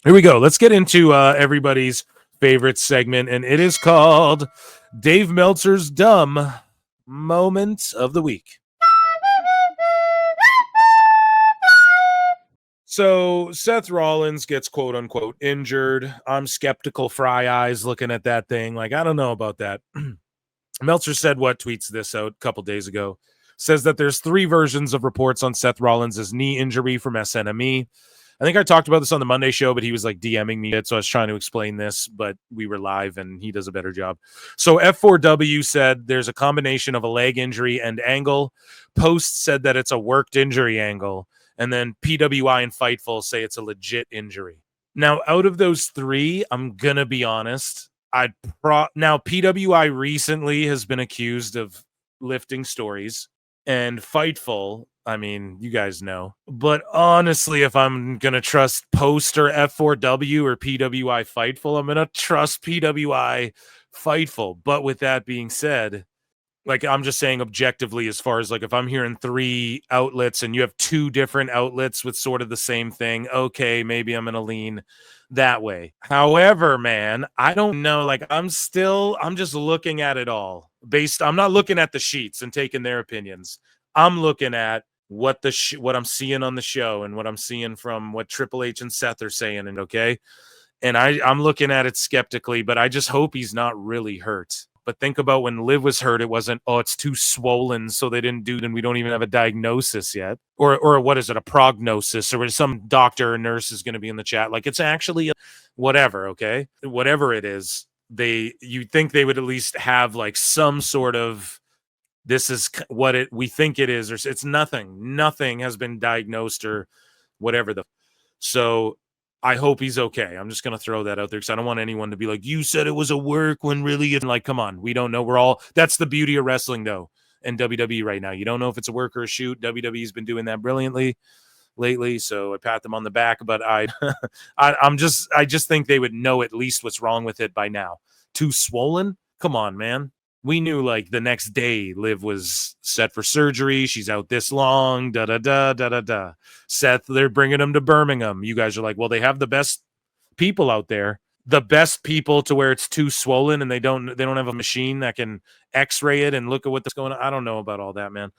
Here we go. Let's get into everybody's favorite segment, and it is called Dave Meltzer's Dumb Moment of the Week. So Seth Rollins gets quote unquote injured. I'm skeptical, fry eyes looking at that thing. Like, I don't know about that. Meltzer said what tweets this out a couple days ago. Says that there's 3 versions of reports on Seth Rollins' knee injury from SNME. I think I talked about this on the Monday show, but he was like DMing me it, so I was trying to explain this, but we were live and he does a better job. So F4W said there's a combination of a leg injury and angle. Post said that it's a worked injury angle. And then PWI and Fightful say it's a legit injury. Now, out of those 3, I'm going to be honest. Now, PWI recently has been accused of lifting stories, and Fightful, I mean, you guys know. But honestly, if I'm going to trust Post or F4W or PWI Fightful, I'm going to trust PWI Fightful. But with that being said, like, I'm just saying objectively, as far as like if I'm hearing 3 outlets and you have 2 different outlets with sort of the same thing, okay, maybe I'm going to lean that way. However, man, I don't know. Like, I'm just looking at it all I'm not looking at the sheets and taking their opinions. I'm looking at what what I'm seeing on the show and what I'm seeing from what Triple H and Seth are saying. And okay. And I'm looking at it skeptically, but I just hope he's not really hurt. But think about when Liv was hurt, it wasn't, oh, it's too swollen, so they didn't do it, and we don't even have a diagnosis yet. Or what is it, a prognosis, or some doctor or nurse is going to be in the chat. Like, it's actually whatever, okay? Whatever it is, you think they would at least have like some sort of, this is what we think it is, or it's nothing. Nothing has been diagnosed or whatever. So I hope he's okay. I'm just going to throw that out there because I don't want anyone to be like, you said it was a work when really it's like, come on, we don't know. That's the beauty of wrestling though. And WWE right now, you don't know if it's a work or a shoot. WWE's been doing that brilliantly lately. So I pat them on the back, but I just think they would know at least what's wrong with it by now. Too swollen. Come on, man. We knew like the next day Liv was set for surgery. She's out this long, da-da-da. Seth, they're bringing him to Birmingham. You guys are like, well, they have the best people out there, the best people to where it's too swollen and they don't have a machine that can x-ray it and look at what's going on. I don't know about all that, man.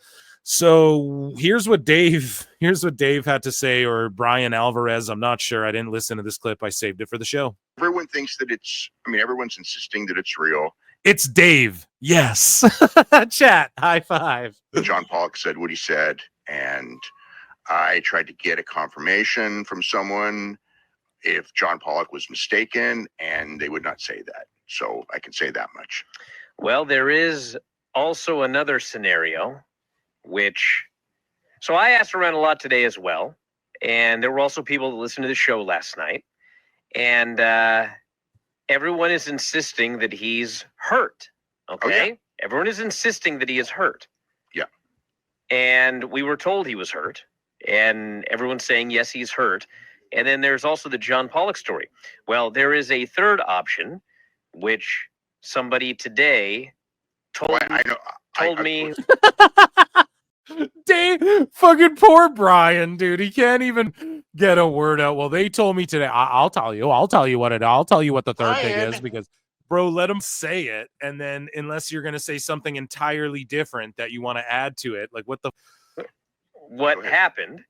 So here's what Dave had to say, or Brian Alvarez. I'm not sure. I didn't listen to this clip. I saved it for the show. Everyone thinks that everyone's insisting that it's real. It's Dave. Yes. Chat. High five. John Pollock said what he said, and I tried to get a confirmation from someone if John Pollock was mistaken, and they would not say that. So I can say that much. Well, there is also another scenario, so I asked around a lot today as well, and there were also people that listened to the show last night, and everyone is insisting that he's hurt. Okay? Oh, yeah. Everyone is insisting that he is hurt. Yeah. And we were told he was hurt. And everyone's saying, yes, he's hurt. And then there's also the John Pollock story. Well, there is a third option, which somebody today told me. Dave, fucking poor Brian, dude. He can't even get a word out. Well, they told me today. I'll tell you what the third thing is, because bro, let him say it. And then unless you're going to say something entirely different that you want to add to it, like what happened,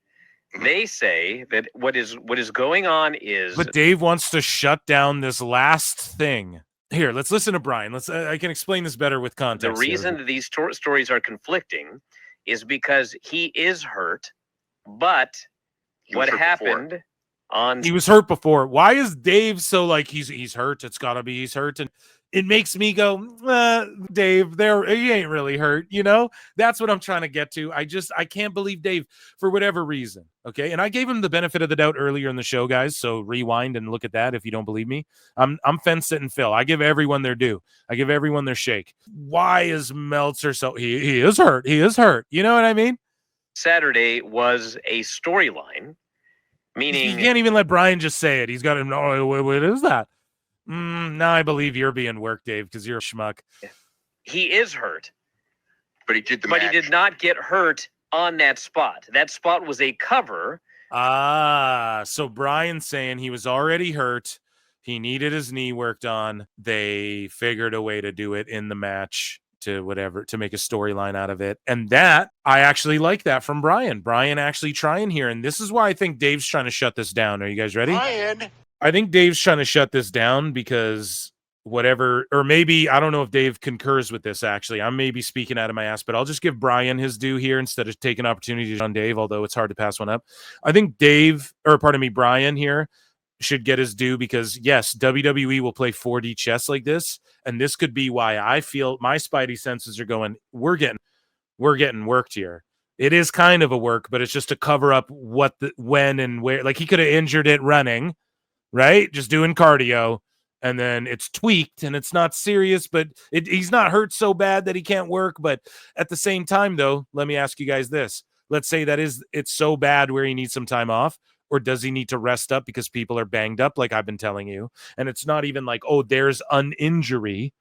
they say that what is going on is. But Dave wants to shut down this last thing. Here, let's listen to Brian. I can explain this better with context. The reason that these stories are conflicting is because he is hurt, but what happened on... He was hurt before. Why is Dave so like he's hurt? It's got to be he's hurt. And it makes me go, Dave, he ain't really hurt, you know? That's what I'm trying to get to. I can't believe Dave for whatever reason, okay? And I gave him the benefit of the doubt earlier in the show, guys, so rewind and look at that if you don't believe me. I'm fence-sitting Phil. I give everyone their due. I give everyone their shake. Why is Meltzer so... He is hurt. He is hurt. You know what I mean? Saturday was a storyline, meaning... You can't even let Brian just say it. He's got to know, what is that? Now I believe you're being worked, Dave, because you're a schmuck. He is hurt. But he did But he did not get hurt on that spot. That spot was a cover So Brian's saying he was already hurt. He needed his knee worked on. They figured a way to do it in the match to make a storyline out of it. And that, I actually like that from Brian. Brian actually trying here. And this is why I think Dave's trying to shut this down. Are you guys ready? Brian. I think Dave's trying to shut this down because whatever, or maybe, I don't know if Dave concurs with this, actually. I'm maybe speaking out of my ass, but I'll just give Brian his due here instead of taking opportunities on Dave, although it's hard to pass one up. I think Brian here should get his due because, yes, WWE will play 4D chess like this, and this could be why I feel my spidey senses are going, we're getting worked here. It is kind of a work, but it's just to cover up when and where. Like, he could have injured it running, right? Just doing cardio, and then it's tweaked and it's not serious, but he's not hurt so bad that he can't work. But at the same time, though, let me ask you guys this. Let's say it's so bad where he needs some time off, or does he need to rest up because people are banged up, like I've been telling you? And it's not even like, oh, there's an injury.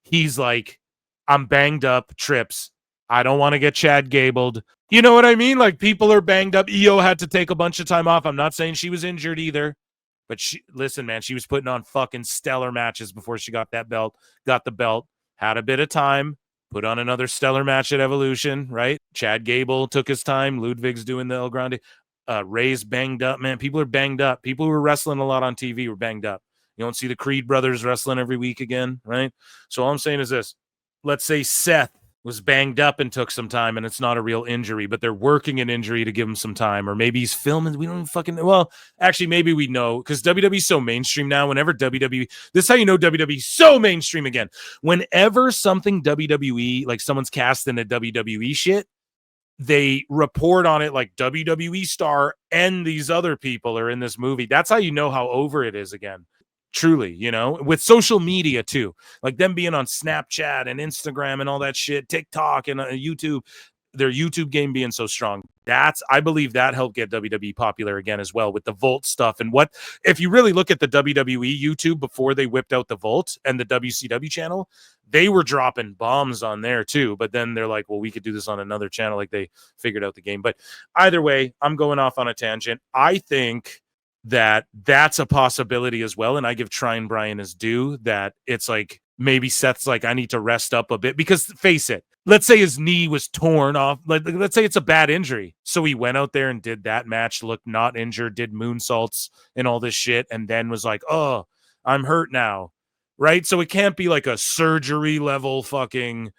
He's like, I'm banged up, trips. I don't want to get Chad Gabled. You know what I mean? Like, people are banged up. Iyo had to take a bunch of time off. I'm not saying she was injured either. But listen, man, she was putting on fucking stellar matches before she got the belt, had a bit of time, put on another stellar match at Evolution, right? Chad Gable took his time. Ludwig's doing the El Grande. Ray's banged up, man. People are banged up. People who were wrestling a lot on TV were banged up. You don't see the Creed brothers wrestling every week again, right? So all I'm saying is this. Let's say Seth was banged up and took some time, and it's not a real injury, but they're working an injury to give him some time, or maybe he's filming. We don't even fucking know. Well, actually, maybe we know, because WWE's so mainstream now. Whenever WWE, this is how you know WWE's so mainstream again. Whenever something WWE, like someone's cast in a WWE shit, they report on it like WWE star and these other people are in this movie. That's how you know how over it is again. Truly, you know, with social media too, like them being on Snapchat and Instagram and all that shit, TikTok and YouTube, their YouTube game being so strong. I believe that helped get WWE popular again as well with the Volt stuff. And what, if you really look at the WWE YouTube before they whipped out the Volt and the WCW channel, they were dropping bombs on there too. But then they're like, well, we could do this on another channel. Like, they figured out the game. But either way, I'm going off on a tangent. I think that's a possibility as well. And I give Trine Brian his due that it's like, maybe Seth's like, I need to rest up a bit, because face it, let's say his knee was torn off. Like, let's say it's a bad injury. So he went out there and did that match, looked not injured, did moonsaults and all this shit. And then was like, oh, I'm hurt now. Right. So it can't be like a surgery level fucking,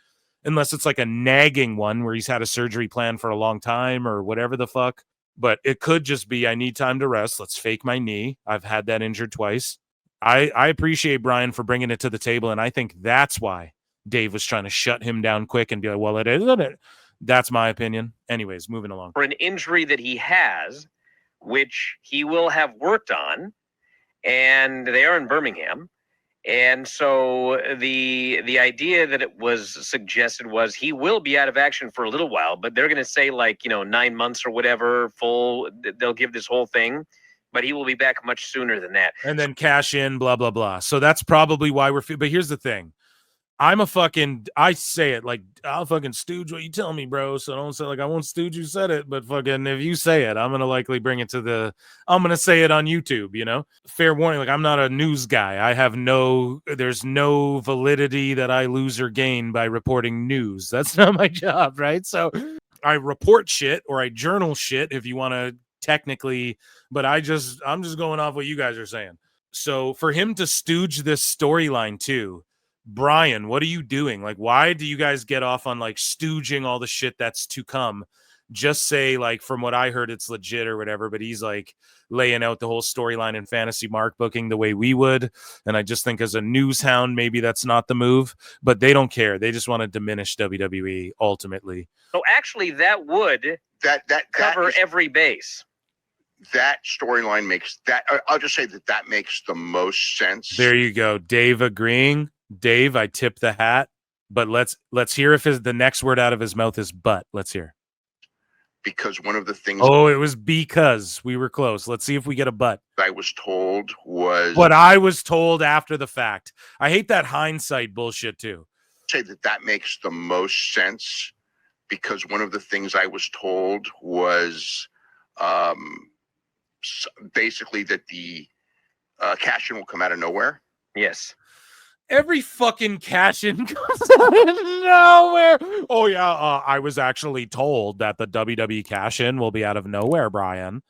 unless it's like a nagging one where he's had a surgery plan for a long time or whatever the fuck. But it could just be, I need time to rest. Let's fake my knee. I've had that injured twice. I appreciate Brian for bringing it to the table, and I think that's why Dave was trying to shut him down quick and be like, well, it isn't it. That's my opinion. Anyways, moving along. For an injury that he has, which he will have worked on, and they are in Birmingham. And so the idea that it was suggested was he will be out of action for a little while, but they're going to say 9 months or whatever, full, they'll give this whole thing, but he will be back much sooner than that. And then cash in, blah, blah, blah. So that's probably why but here's the thing. I say it like, I'll fucking stooge what you tell me, bro. So don't say like, I won't stooge you said it, but fucking if you say it, I'm going to likely bring it I'm going to say it on YouTube, you know? Fair warning, like, I'm not a news guy. There's no validity that I lose or gain by reporting news. That's not my job, right? So I report shit, or I journal shit if you want to technically, but I'm just going off what you guys are saying. So for him to stooge this storyline too, Brian, what are you doing? Like, why do you guys get off on like stooging all the shit that's to come? Just say, like, from what I heard, it's legit or whatever, but he's like laying out the whole storyline in fantasy mark booking the way we would. And I just think as a news hound, maybe that's not the move, but they don't care. They just want to diminish WWE ultimately. So actually that would cover every base. That storyline makes that, I'll just say that makes the most sense. There you go. Dave agreeing. Dave, I tip the hat, but let's hear if the next word out of his mouth is but. Let's hear. Because one of the things. Oh, it was because we were close. Let's see if we get a but. I was told was. What I was told after the fact. I hate that hindsight bullshit too. Say that makes the most sense, because one of the things I was told was basically that the cash-in will come out of nowhere. Yes. Every fucking cash-in comes out of nowhere. Oh yeah, I was actually told that the WWE cash-in will be out of nowhere, Brian.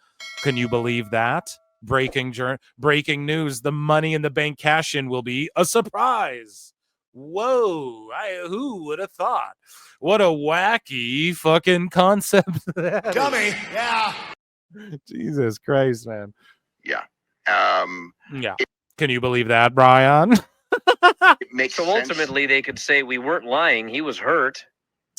Can you believe that? Breaking news: the Money in the Bank cash-in will be a surprise. Whoa! Who would have thought? What a wacky fucking concept! Dummy, yeah. Jesus Christ, man. Yeah. Yeah. Can you believe that, Brian? It makes So sense. ultimately, they could say we weren't lying. He was hurt.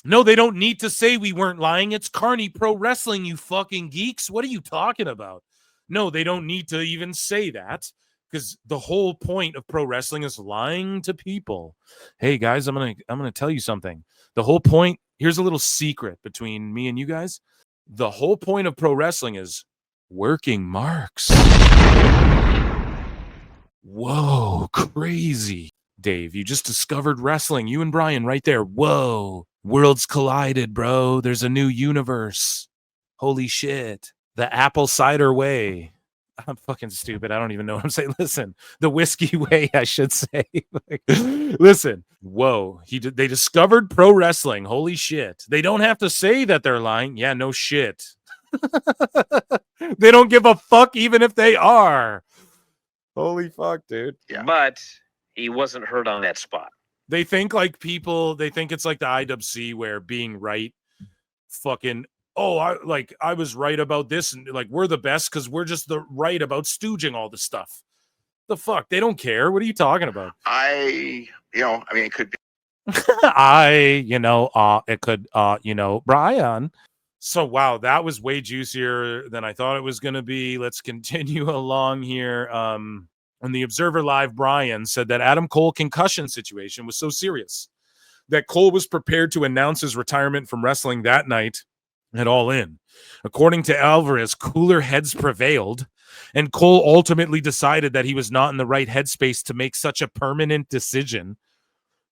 No, they don't need to say we weren't lying. It's Carney Pro Wrestling, you fucking geeks. What are you talking about? No, they don't need to even say that, because the whole point of pro wrestling is lying to people. Hey guys, I'm gonna tell you something. The whole point, here's a little secret between me and you guys. The whole point of pro wrestling is working marks. Whoa, crazy. Dave, you just discovered wrestling. You and Brian right there. Whoa. Worlds collided, bro. There's a new universe. Holy shit. The apple cider way. I'm fucking stupid. I don't even know what I'm saying. Listen, the whiskey way, I should say. Listen, whoa. They discovered pro wrestling. Holy shit. They don't have to say that they're lying. Yeah, no shit. They don't give a fuck even if they are. Holy fuck, dude. Yeah. But he wasn't hurt on that spot. They think like people, they think it's like the IWC where being right fucking, oh, I was right about this, and like we're the best because we're just the right about stooging all the stuff. The fuck? They don't care. What are you talking about? I mean, it could be. It could, Brian. So, wow, that was way juicier than I thought it was going to be. Let's continue along here. On the Observer Live, Brian said that Adam Cole concussion situation was so serious that Cole was prepared to announce his retirement from wrestling that night at All In. According to Alvarez, cooler heads prevailed, and Cole ultimately decided that he was not in the right headspace to make such a permanent decision.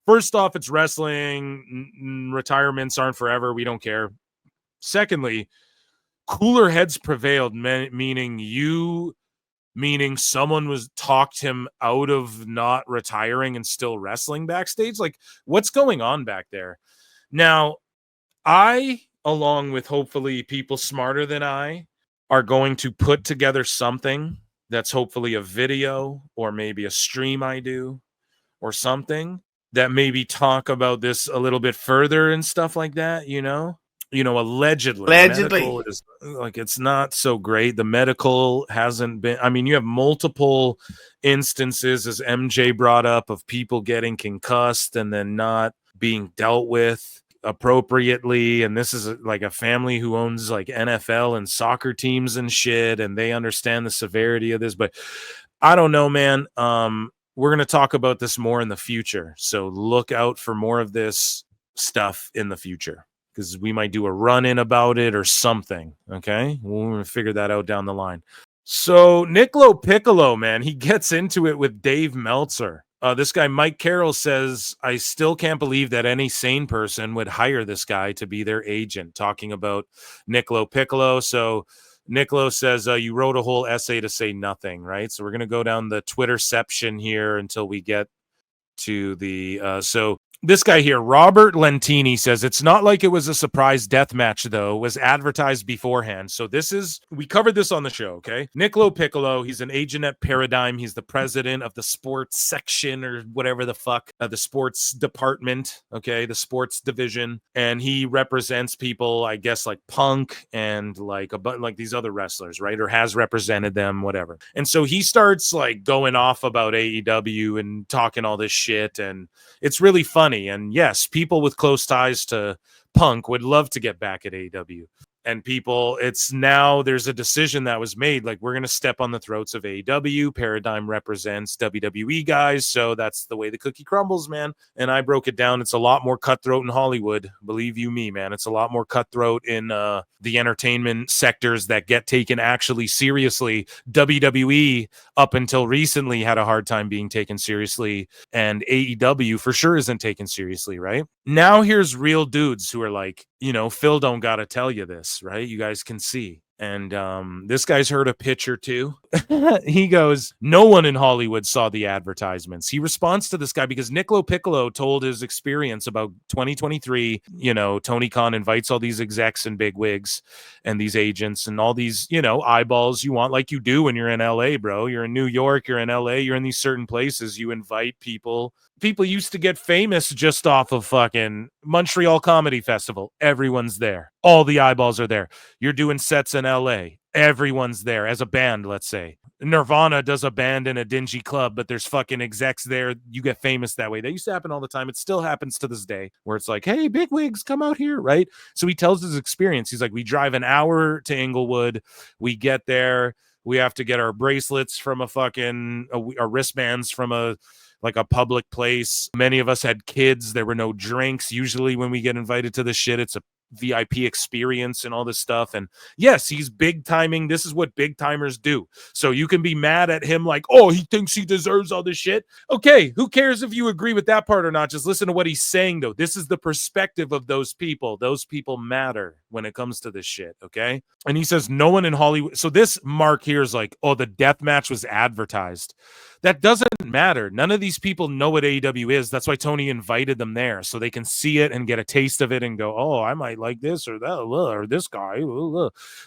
First off, it's wrestling. Retirements aren't forever. We don't care. Secondly, cooler heads prevailed, meaning someone was talked him out of not retiring and still wrestling backstage. Like, what's going on back there? Now, I, along with hopefully people smarter than I, are going to put together something that's hopefully a video or maybe a stream I do or something that maybe talk about this a little bit further and stuff like that, allegedly. Medical is, like, it's not so great. The medical hasn't been, I mean, you have multiple instances, as MJ brought up, of people getting concussed and then not being dealt with appropriately. And this is like a family who owns like NFL and soccer teams and shit, and they understand the severity of this. But I don't know, man. We're going to talk about this more in the future. So look out for more of this stuff in the future, because we might do a run-in about it or something, okay? We'll figure that out down the line. So Nick LoPiccolo, man, he gets into it with Dave Meltzer. This guy, Mike Carroll, says, I still can't believe that any sane person would hire this guy to be their agent, talking about Nick LoPiccolo. So Niccolo says, you wrote a whole essay to say nothing, right? So we're going to go down the Twitterception here until we get to the... So this guy here, Robert Lentini, says, it's not like it was a surprise death match, though. It was advertised beforehand. So we covered this on the show, okay? Nick LoPiccolo, he's an agent at Paradigm. He's the president of the sports section or whatever the fuck, the sports department, okay? The sports division. And he represents people, I guess, like Punk and like these other wrestlers, right? Or has represented them, whatever. And so he starts like going off about AEW and talking all this shit. And it's really funny. And yes, people with close ties to Punk would love to get back at AEW. And there's a decision that was made, like, we're going to step on the throats of AEW. Paradigm represents WWE guys, so that's the way the cookie crumbles, man. And I broke it down. It's a lot more cutthroat in Hollywood. Believe you me, man. It's a lot more cutthroat in the entertainment sectors that get taken actually seriously. WWE, up until recently, had a hard time being taken seriously, and AEW for sure isn't taken seriously, right? Now here's real dudes who are like, Phil don't gotta tell you this, right? You guys can see. And this guy's heard a pitch or two. He goes, no one in Hollywood saw the advertisements. He responds to this guy because Nick LoPiccolo told his experience about 2023. Tony Khan invites all these execs and big wigs and these agents and all these, eyeballs you want, like you do when you're in LA, bro. You're in New York, you're in LA, you're in these certain places. You invite people. People used to get famous just off of fucking Montreal Comedy Festival. Everyone's there. All the eyeballs are there. You're doing sets in LA. Everyone's there as a band, let's say. Nirvana does a band in a dingy club, but there's fucking execs there. You get famous that way. That used to happen all the time. It still happens to this day where it's like, hey, bigwigs, come out here, right? So he tells his experience. He's like, we drive an hour to Inglewood. We get there. We have to get our bracelets from our wristbands from a public place. Many of us had kids. There were no drinks. Usually when we get invited to the shit, it's a VIP experience and all this stuff. And yes, he's big timing. This is what big timers do. So you can be mad at him like, oh, he thinks he deserves all this shit. Okay, who cares if you agree with that part or not? Just listen to what he's saying, though. This is the perspective of those people. Those people matter when it comes to this shit, okay? And he says no one in Hollywood. So this mark here is like, oh, the death match was advertised. That doesn't matter. None of these people know what AEW is. That's why Tony invited them there, so they can see it and get a taste of it and go, oh, I might like this or that or this guy.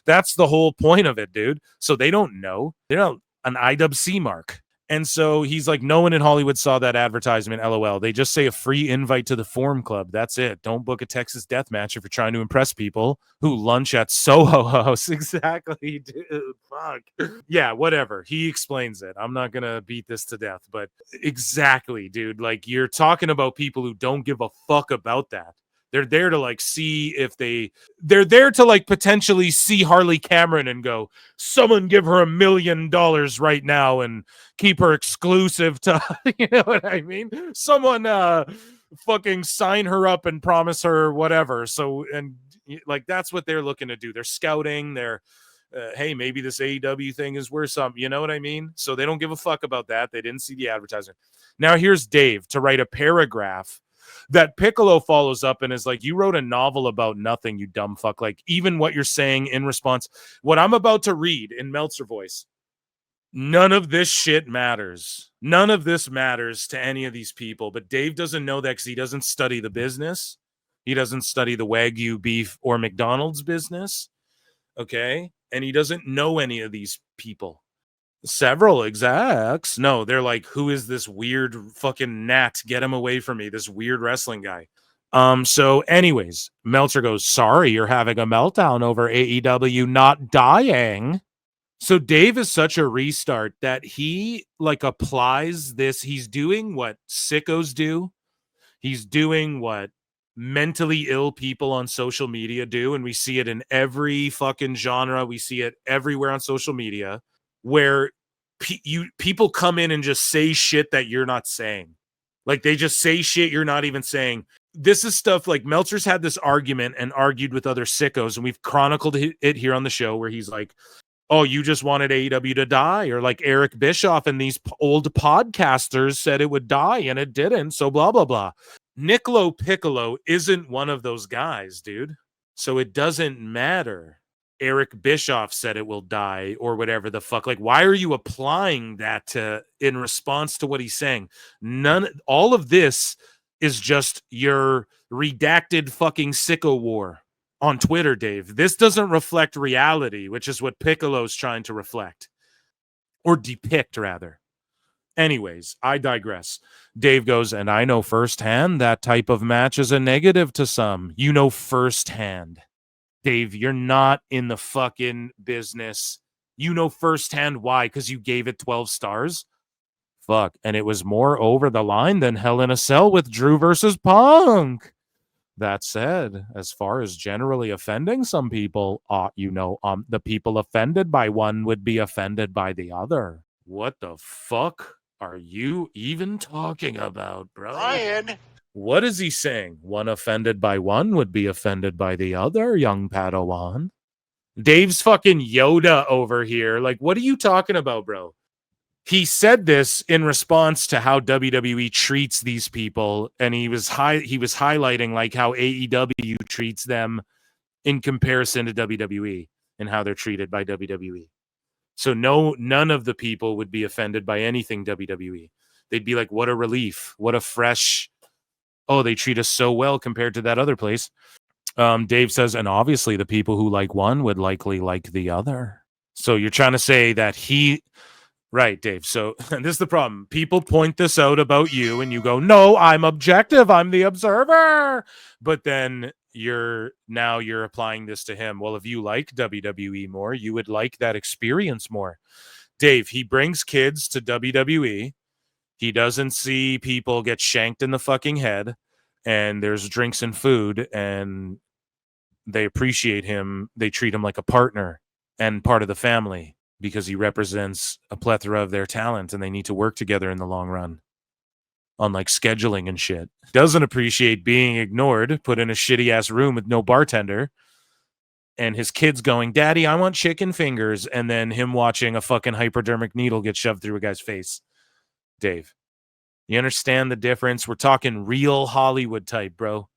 That's the whole point of it, dude. So they don't know. They're not an IWC mark. And so he's like, no one in Hollywood saw that advertisement, LOL. They just say a free invite to the Forum Club. That's it. Don't book a Texas death match if you're trying to impress people who lunch at Soho House. Exactly, dude. Fuck. Yeah, whatever. He explains it. I'm not going to beat this to death, but exactly, dude. Like, you're talking about people who don't give a fuck about that. They're there to see if they're there to potentially see Harley Cameron and go, someone give her $1 million right now and keep her exclusive to, you know what I mean? Someone fucking sign her up and promise her whatever. So, and that's what they're looking to do. They're scouting. They're, hey, maybe this AEW thing is worth something. You know what I mean? So they don't give a fuck about that. They didn't see the advertisement. Now here's Dave to write a paragraph that Piccolo follows up and is like, you wrote a novel about nothing, you dumb fuck. Even what you're saying in response, what I'm about to read in Meltzer voice, none of this shit matters. None of this matters to any of these people. But Dave doesn't know that because he doesn't study the business. He doesn't study the Wagyu beef or McDonald's business. Okay? And he doesn't know any of these people. Several execs. No, they're like, who is this weird fucking gnat? Get him away from me, this weird wrestling guy. So anyways, Meltzer goes, sorry, you're having a meltdown over AEW not dying. So Dave is such a restart that he applies this. He's doing what sickos do. He's doing what mentally ill people on social media do. And we see it in every fucking genre. We see it everywhere on social media, where people come in and just say shit that you're not saying. They just say shit you're not even saying. This is stuff Meltzer's had this argument and argued with other sickos, and we've chronicled it here on the show, where he's like, oh, you just wanted AEW to die, or Eric Bischoff and these old podcasters said it would die and it didn't, so blah, blah, blah. Nick LoPiccolo isn't one of those guys, dude. So it doesn't matter. Eric Bischoff said it will die or whatever the fuck. Why are you applying that in response to what he's saying? All of this is just your redacted fucking sicko war on Twitter, Dave. This doesn't reflect reality, which is what Piccolo's trying to reflect or depict, rather. Anyways, I digress. Dave goes, and I know firsthand that type of match is a negative to some. You know firsthand. Dave, you're not in the fucking business. You know firsthand why, because you gave it 12 stars. Fuck. And it was more over the line than Hell in a Cell with Drew versus Punk. That said, as far as generally offending some people, the people offended by one would be offended by the other. What the fuck are you even talking about, bro? Ryan. What is he saying? One offended by one would be offended by the other, young Padawan. Dave's fucking Yoda over here. What are you talking about, bro? He said this in response to how WWE treats these people, and he was highlighting how AEW treats them in comparison to WWE. and how they're treated by WWE. So none of the people would be offended by anything WWE. They'd be like, what a relief. What a fresh, oh, they treat us so well compared to that other place. Dave says, and obviously the people who like one would likely like the other. So you're trying to say that right, Dave. So and this is the problem. People point this out about you and you go, no, I'm objective. I'm the observer. But then you're applying this to him. Well, if you like WWE more, you would like that experience more. Dave, he brings kids to WWE. He doesn't see people get shanked in the fucking head, and there's drinks and food, and they appreciate him. They treat him like a partner and part of the family because he represents a plethora of their talent, and they need to work together in the long run on like scheduling and shit. Doesn't appreciate being ignored, put in a shitty ass room with no bartender, and his kids going, Daddy, I want chicken fingers, and then him watching a fucking hypodermic needle get shoved through a guy's face. Dave, you understand the difference? We're talking real Hollywood type, bro.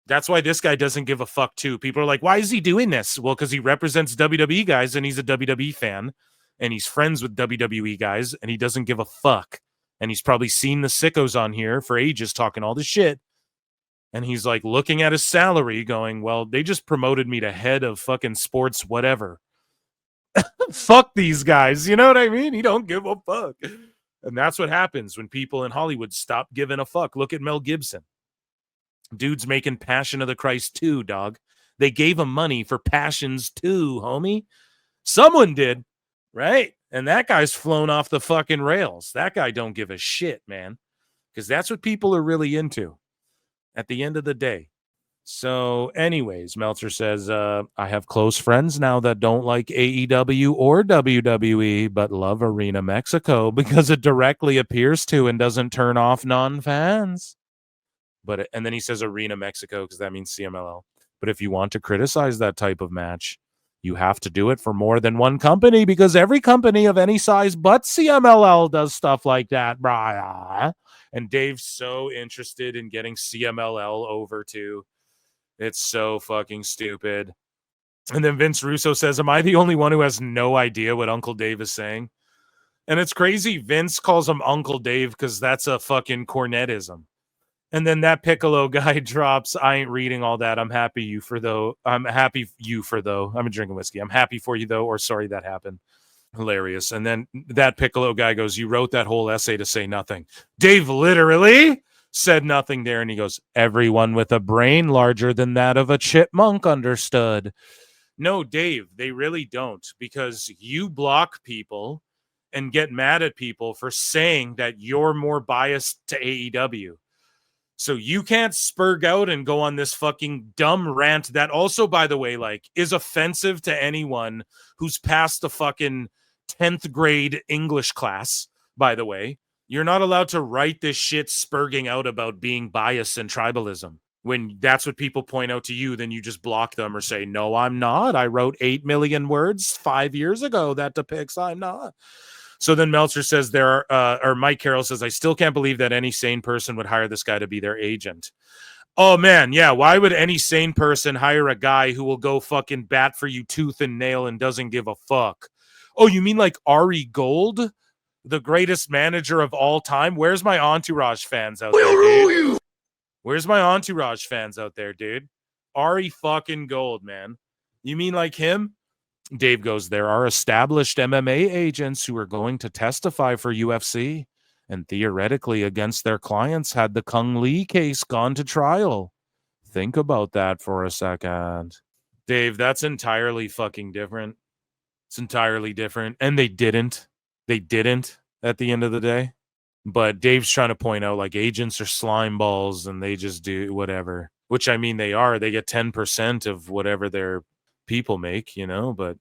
That's why this guy doesn't give a fuck too. People are like, why is he doing this? Well, because he represents WWE guys and he's a WWE fan and he's friends with WWE guys and he doesn't give a fuck. And he's probably seen the sickos on here for ages talking all this shit. And he's like looking at his salary going, well, they just promoted me to head of fucking sports, whatever. Fuck these guys. You know what I mean? He don't give a fuck. And that's what happens when people in Hollywood stop giving a fuck. Look at Mel Gibson. Dude's making Passion of the Christ 2, dog. They gave him money for Passions 2, homie. Someone did, right? And that guy's flown off the fucking rails. That guy don't give a shit, man. Because that's what people are really into at the end of the day. So anyways, Meltzer says, I have close friends now that don't like AEW or WWE, but love Arena Mexico because it directly appears to and doesn't turn off non-fans. And then he says Arena Mexico because that means CMLL. But if you want to criticize that type of match, you have to do it for more than one company because every company of any size but CMLL does stuff like that. And Dave's so interested in getting CMLL over too. It's so fucking stupid. And then Vince Russo says, am I the only one who has no idea what Uncle Dave is saying? And it's crazy. Vince calls him Uncle Dave because that's a fucking cornetism. And then that Piccolo guy drops, I ain't reading all that. I'm happy for you, though. I'm drinking whiskey. I'm happy for you, though, or sorry that happened. Hilarious. And then that Piccolo guy goes, you wrote that whole essay to say nothing. Dave literally said nothing there. And he goes, everyone with a brain larger than that of a chipmunk understood. No, Dave, they really don't, because you block people and get mad at people for saying that you're more biased to AEW. So you can't spurg out and go on this fucking dumb rant that also, by the way, like is offensive to anyone who's passed the fucking 10th grade English class, by the way. You're not allowed to write this shit spurging out about being biased and tribalism. When that's what people point out to you, then you just block them or say, no, I'm not. I wrote 8 million words 5 years ago that depicts I'm not. So then Meltzer says or Mike Carroll says, I still can't believe that any sane person would hire this guy to be their agent. Oh, man, yeah. Why would any sane person hire a guy who will go fucking bat for you tooth and nail and doesn't give a fuck? Oh, you mean like Ari Gold, the greatest manager of all time? Where's my Entourage fans out there, dude? Where's my Entourage fans out there, dude? Ari fucking Gold, man. You mean like him? Dave goes, there are established MMA agents who are going to testify for UFC and theoretically against their clients had the Kung Lee case gone to trial. Think about that for a second. Dave, that's entirely fucking different. It's entirely different. And they didn't at the end of the day. But Dave's trying to point out like agents are slime balls and they just do whatever, which I mean, they are. They get 10% of whatever their people make, you know, but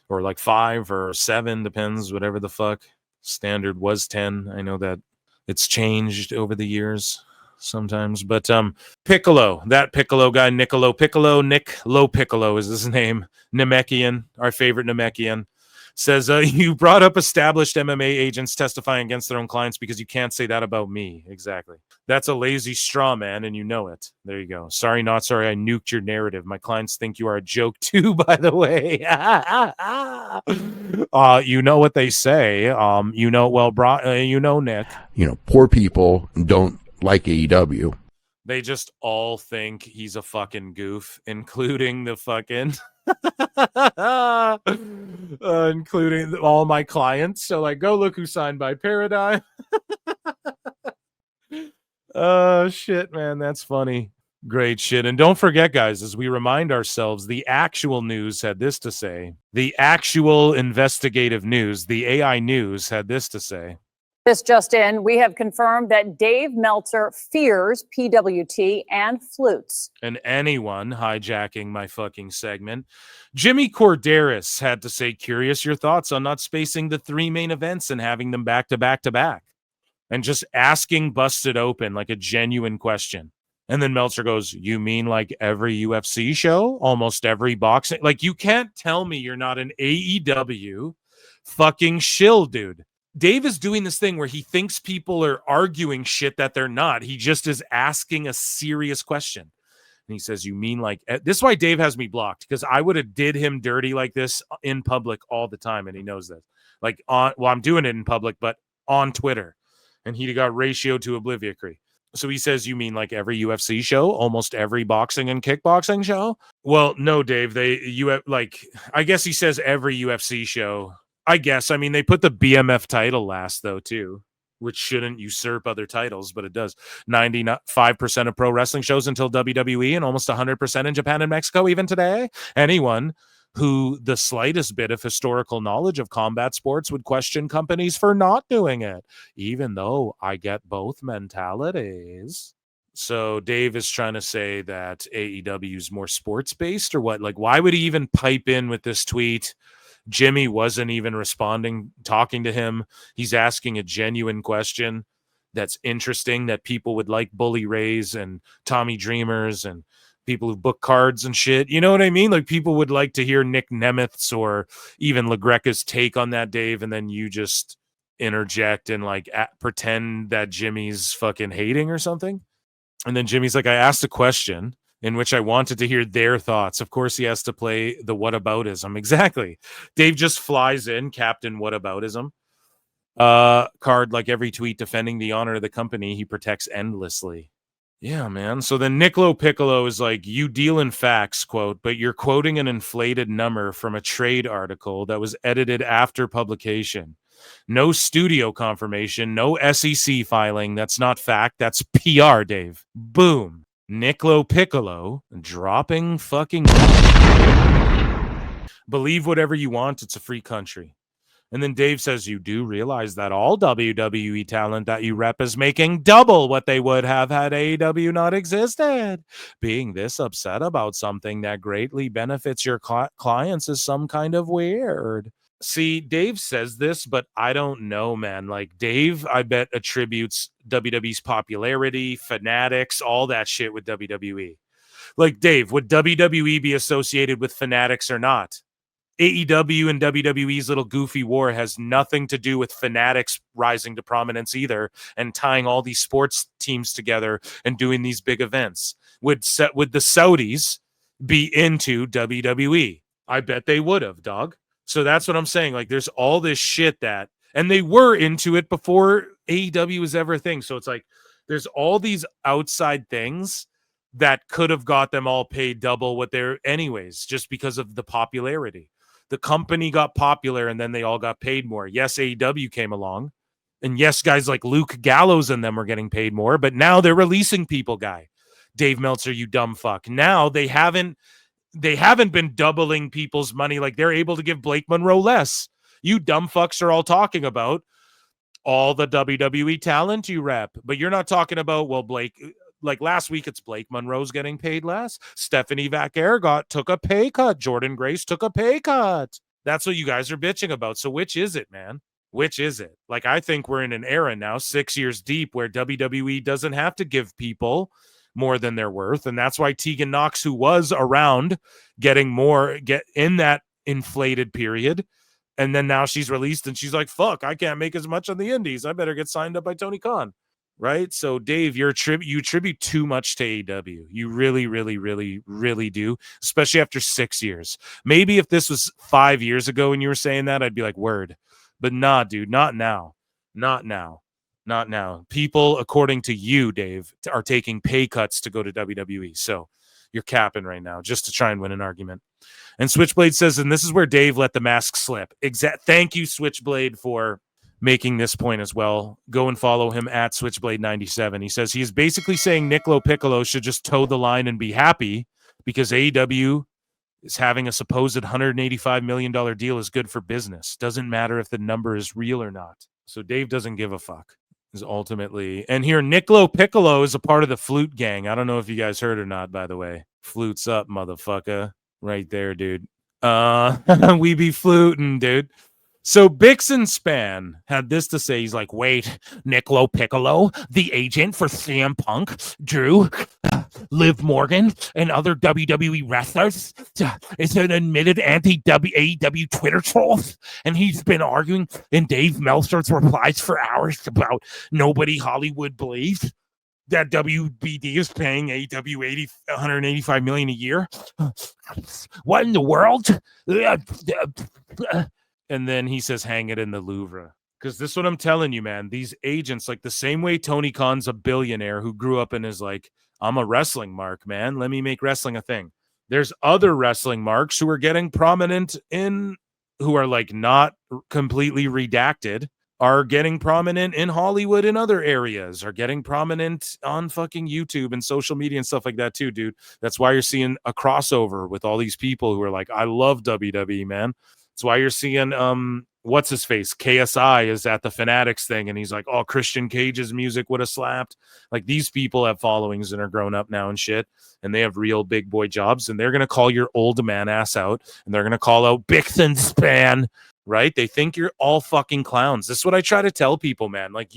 or like 5 or 7, depends, whatever the fuck. Standard was 10. I know that it's changed over the years sometimes, but Piccolo, that Piccolo guy, Nick LoPiccolo is his name. Namekian, our favorite Namekian. Says, you brought up established MMA agents testifying against their own clients because you can't say that about me. Exactly. That's a lazy straw man, and you know it. There you go. Sorry, not sorry. I nuked your narrative. My clients think you are a joke too, by the way. You know what they say. You know, well, you know, Nick. You know, poor people don't like AEW. They just all think he's a fucking goof, including the fucking... including all my clients. So like, go look who signed by Paradigm. Oh shit, man, that's funny. Great shit. And don't forget, guys, as we remind ourselves, the actual news had this to say. The actual investigative news, the AI news, had this to say. This just in, we have confirmed that Dave Meltzer fears PWT and flutes. And anyone hijacking my fucking segment. Jimmy Corderas had to say, curious your thoughts on not spacing the 3 main events and having them back to back to back. And just asking busted open like a genuine question. And then Meltzer goes, you mean like every UFC show? Almost every boxing? Like, you can't tell me you're not an AEW fucking shill, dude. Dave is doing this thing where he thinks people are arguing shit that they're not. He just is asking a serious question. And he says, you mean like... This is why Dave has me blocked, because I would have did him dirty like this in public all the time, and he knows that. Like, I'm doing it in public, but on Twitter. And he got ratioed to oblivion. So he says, you mean like every UFC show? Almost every boxing and kickboxing show? Well, no, Dave. I guess he says every UFC show. I guess. I mean, they put the BMF title last, though, too, which shouldn't usurp other titles, but it does. 95% of pro wrestling shows until WWE and almost 100% in Japan and Mexico even today. Anyone who the slightest bit of historical knowledge of combat sports would question companies for not doing it, even though I get both mentalities. So Dave is trying to say that AEW is more sports-based or what? Like, why would he even pipe in with this tweet? Jimmy wasn't even responding, talking to him. He's asking a genuine question that's interesting, that people would like Bully Rays and Tommy Dreamers and people who book cards and shit. You know what I mean? Like, people would like to hear Nick Nemeth's or even LaGreca's take on that, Dave, and then you just interject and like pretend that Jimmy's fucking hating or something. And then Jimmy's like, I asked a question in which I wanted to hear their thoughts. Of course, he has to play the whataboutism. Exactly. Dave just flies in, Captain Whataboutism. Card, like every tweet defending the honor of the company, he protects endlessly. Yeah, man. So then LoPiccolo is like, you deal in facts, quote, but you're quoting an inflated number from a trade article that was edited after publication. No studio confirmation, no SEC filing. That's not fact. That's PR, Dave. Boom. LoPiccolo dropping fucking... Believe whatever you want. It's a free country. And then Dave says, you do realize that all WWE talent that you rep is making double what they would have had AEW not existed. Being this upset about something that greatly benefits your clients is some kind of weird. See, Dave says this, but I don't know, man. Like, Dave, I bet, attributes WWE's popularity, fanatics, all that shit with WWE. Like, Dave, would WWE be associated with fanatics or not? AEW and WWE's little goofy war has nothing to do with fanatics rising to prominence either and tying all these sports teams together and doing these big events. Would the Saudis be into WWE? I bet they would have, dog. So that's what I'm saying. Like, there's all this shit that, and they were into it before AEW was ever a thing. So it's like, there's all these outside things that could have got them all paid double what they're anyways, just because of the popularity. The company got popular and then they all got paid more. Yes, AEW came along. And yes, guys like Luke Gallows and them were getting paid more, but now they're releasing people, guy. Dave Meltzer, you dumb fuck. Now they haven't been doubling people's money. Like, they're able to give Blake Monroe less. You dumb fucks are all talking about all the WWE talent you rep, but you're not talking about, well, Blake, like last week, it's Blake Monroe's getting paid less. Stephanie Vaquer took a pay cut. Jordan Grace took a pay cut. That's what you guys are bitching about. So which is it, man? Which is it? Like, I think we're in an era now, 6 years deep, where WWE doesn't have to give people more than they're worth. And that's why Tegan Knox, who was around getting more, get in that inflated period, And then now she's released and she's like, fuck, I can't make as much on the indies. I better get signed up by Tony Khan. Right? So Dave, you attribute too much to AEW. You really, really, really, really do, especially after 6 years. Maybe if this was 5 years ago and you were saying that, I'd be like, word. But nah, dude, not now. Not now. Not now. People, according to you, Dave, are taking pay cuts to go to WWE. So you're capping right now just to try and win an argument. And Switchblade says, and this is where Dave let the mask slip. Thank you, Switchblade, for making this point as well. Go and follow him at Switchblade97. He says he's basically saying Nick LoPiccolo should just toe the line and be happy because AEW is having a supposed $185 million deal is good for business. Doesn't matter if the number is real or not. So Dave doesn't give a fuck. Is ultimately, and here Nick LoPiccolo is a part of the Flute gang. I don't know if you guys heard or not, by the way. Flutes up, motherfucker. Right there, dude. We be fluting, dude. So Bix and Span had this to say. He's like, wait, Nick LoPiccolo, the agent for CM Punk, Drew, Liv Morgan, and other WWE wrestlers, is an admitted anti-AEW Twitter troll. And he's been arguing in Dave Meltzer's replies for hours about nobody Hollywood believes that WBD is paying AEW $185 million a year. What in the world? And then he says, hang it in the Louvre. Because this is what I'm telling you, man. These agents, like the same way Tony Khan's a billionaire who grew up and is like, I'm a wrestling mark, man. Let me make wrestling a thing. There's other wrestling marks who are getting prominent who are like not completely redacted, are getting prominent in Hollywood and other areas, are getting prominent on fucking YouTube and social media and stuff like that too, dude. That's why you're seeing a crossover with all these people who are like, I love WWE, man. That's why you're seeing what's his face? KSI is at the Fanatics thing, and he's like, oh, Christian Cage's music would have slapped. Like, these people have followings and are grown up now and shit, and they have real big boy jobs, and they're gonna call your old man ass out, and they're gonna call out Bix and Span. Right? They think you're all fucking clowns. This is what I try to tell people, man. Like,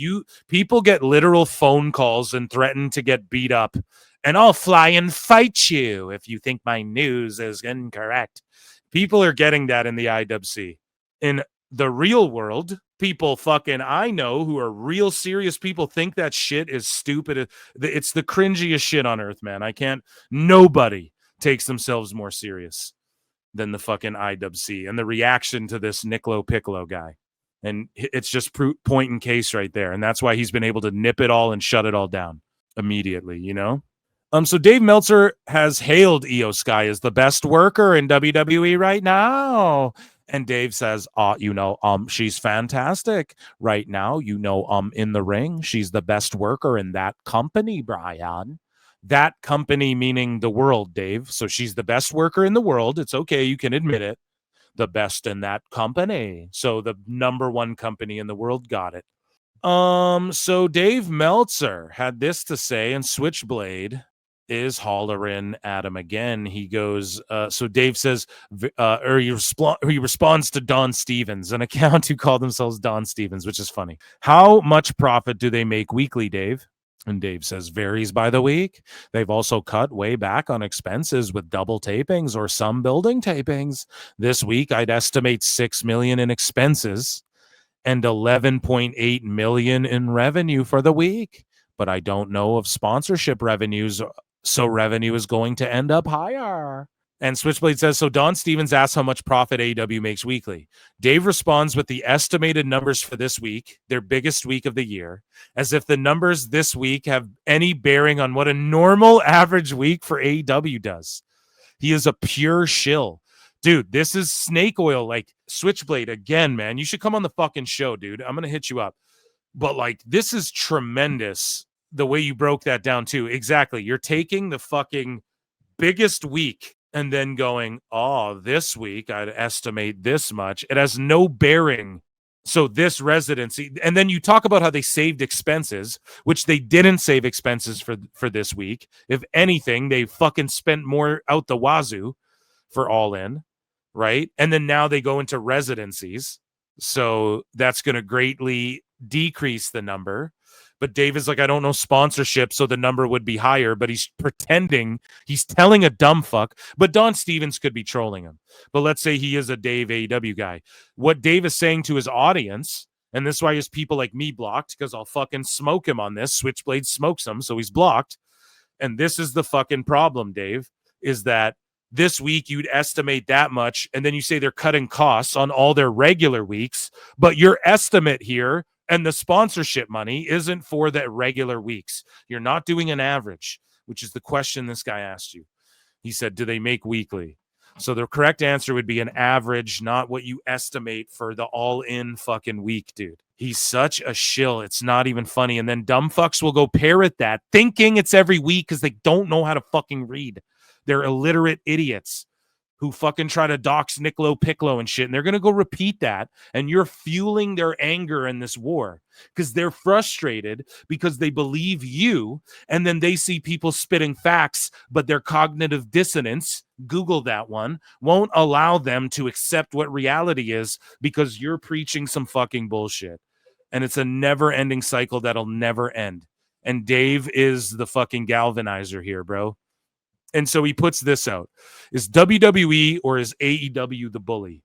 people get literal phone calls and threaten to get beat up, and I'll fly and fight you if you think my news is incorrect. People are getting that in the IWC. In the real world, people fucking I know who are real serious people think that shit is stupid. It's the cringiest shit on earth, man. Nobody takes themselves more serious than the fucking IWC and the reaction to this Nick LoPiccolo guy. And it's just point in case right there. And that's why he's been able to nip it all and shut it all down immediately, you know? So Dave Meltzer has hailed Iyo Sky as the best worker in WWE right now. And Dave says, she's fantastic right now. In the ring, she's the best worker in that company, Brian. That company meaning the world, Dave. So she's the best worker in the world. It's okay. You can admit it. The best in that company. So the number one company in the world got it. So Dave Meltzer had this to say, and Switchblade is hollering at him again. He goes, so Dave says, he responds to Don Stevens, an account who called themselves Don Stevens, which is funny. How much profit do they make weekly, Dave? And Dave says, varies by the week. They've also cut way back on expenses with double tapings or some building tapings. This week, I'd estimate $6 million in expenses and $11.8 million in revenue for the week. But I don't know of sponsorship revenues, so revenue is going to end up higher. And Switchblade says, so Don Stevens asks how much profit AEW makes weekly. Dave responds with the estimated numbers for this week, their biggest week of the year, as if the numbers this week have any bearing on what a normal average week for AEW does. He is a pure shill. Dude, this is snake oil. Like, Switchblade, again, man, you should come on the fucking show, dude. I'm going to hit you up. But, like, this is tremendous, the way you broke that down, too. Exactly. You're taking the fucking biggest week and then going, this week I'd estimate this much. It has no bearing. So this residency, and then you talk about how they saved expenses, which they didn't save expenses for this week. If anything, they fucking spent more out the wazoo for All In, right? And then now they go into residencies. So that's going to greatly decrease the number. But Dave is like, I don't know sponsorship, so the number would be higher, but he's pretending, he's telling a dumb fuck. But Don Stevens could be trolling him. But let's say he is a Dave AEW guy. What Dave is saying to his audience, and this is why he has people like me blocked, because I'll fucking smoke him on this. Switchblade smokes him, so he's blocked. And this is the fucking problem, Dave, is that this week you'd estimate that much, and then you say they're cutting costs on all their regular weeks, but your estimate here and the sponsorship money isn't for the regular weeks. You're not doing an average, which is the question this guy asked you. He said, do they make weekly? So the correct answer would be an average, not what you estimate for the all-in fucking week, dude. He's such a shill. It's not even funny. And then dumb fucks will go parrot that, thinking it's every week because they don't know how to fucking read. They're illiterate idiots who fucking try to dox Nick LoPiccolo and shit. And they're going to go repeat that. And you're fueling their anger in this war because they're frustrated because they believe you. And then they see people spitting facts, but their cognitive dissonance, Google that one, won't allow them to accept what reality is because you're preaching some fucking bullshit. And it's a never ending cycle that'll never end. And Dave is the fucking galvanizer here, bro. And so he puts this out. Is WWE or is AEW the bully?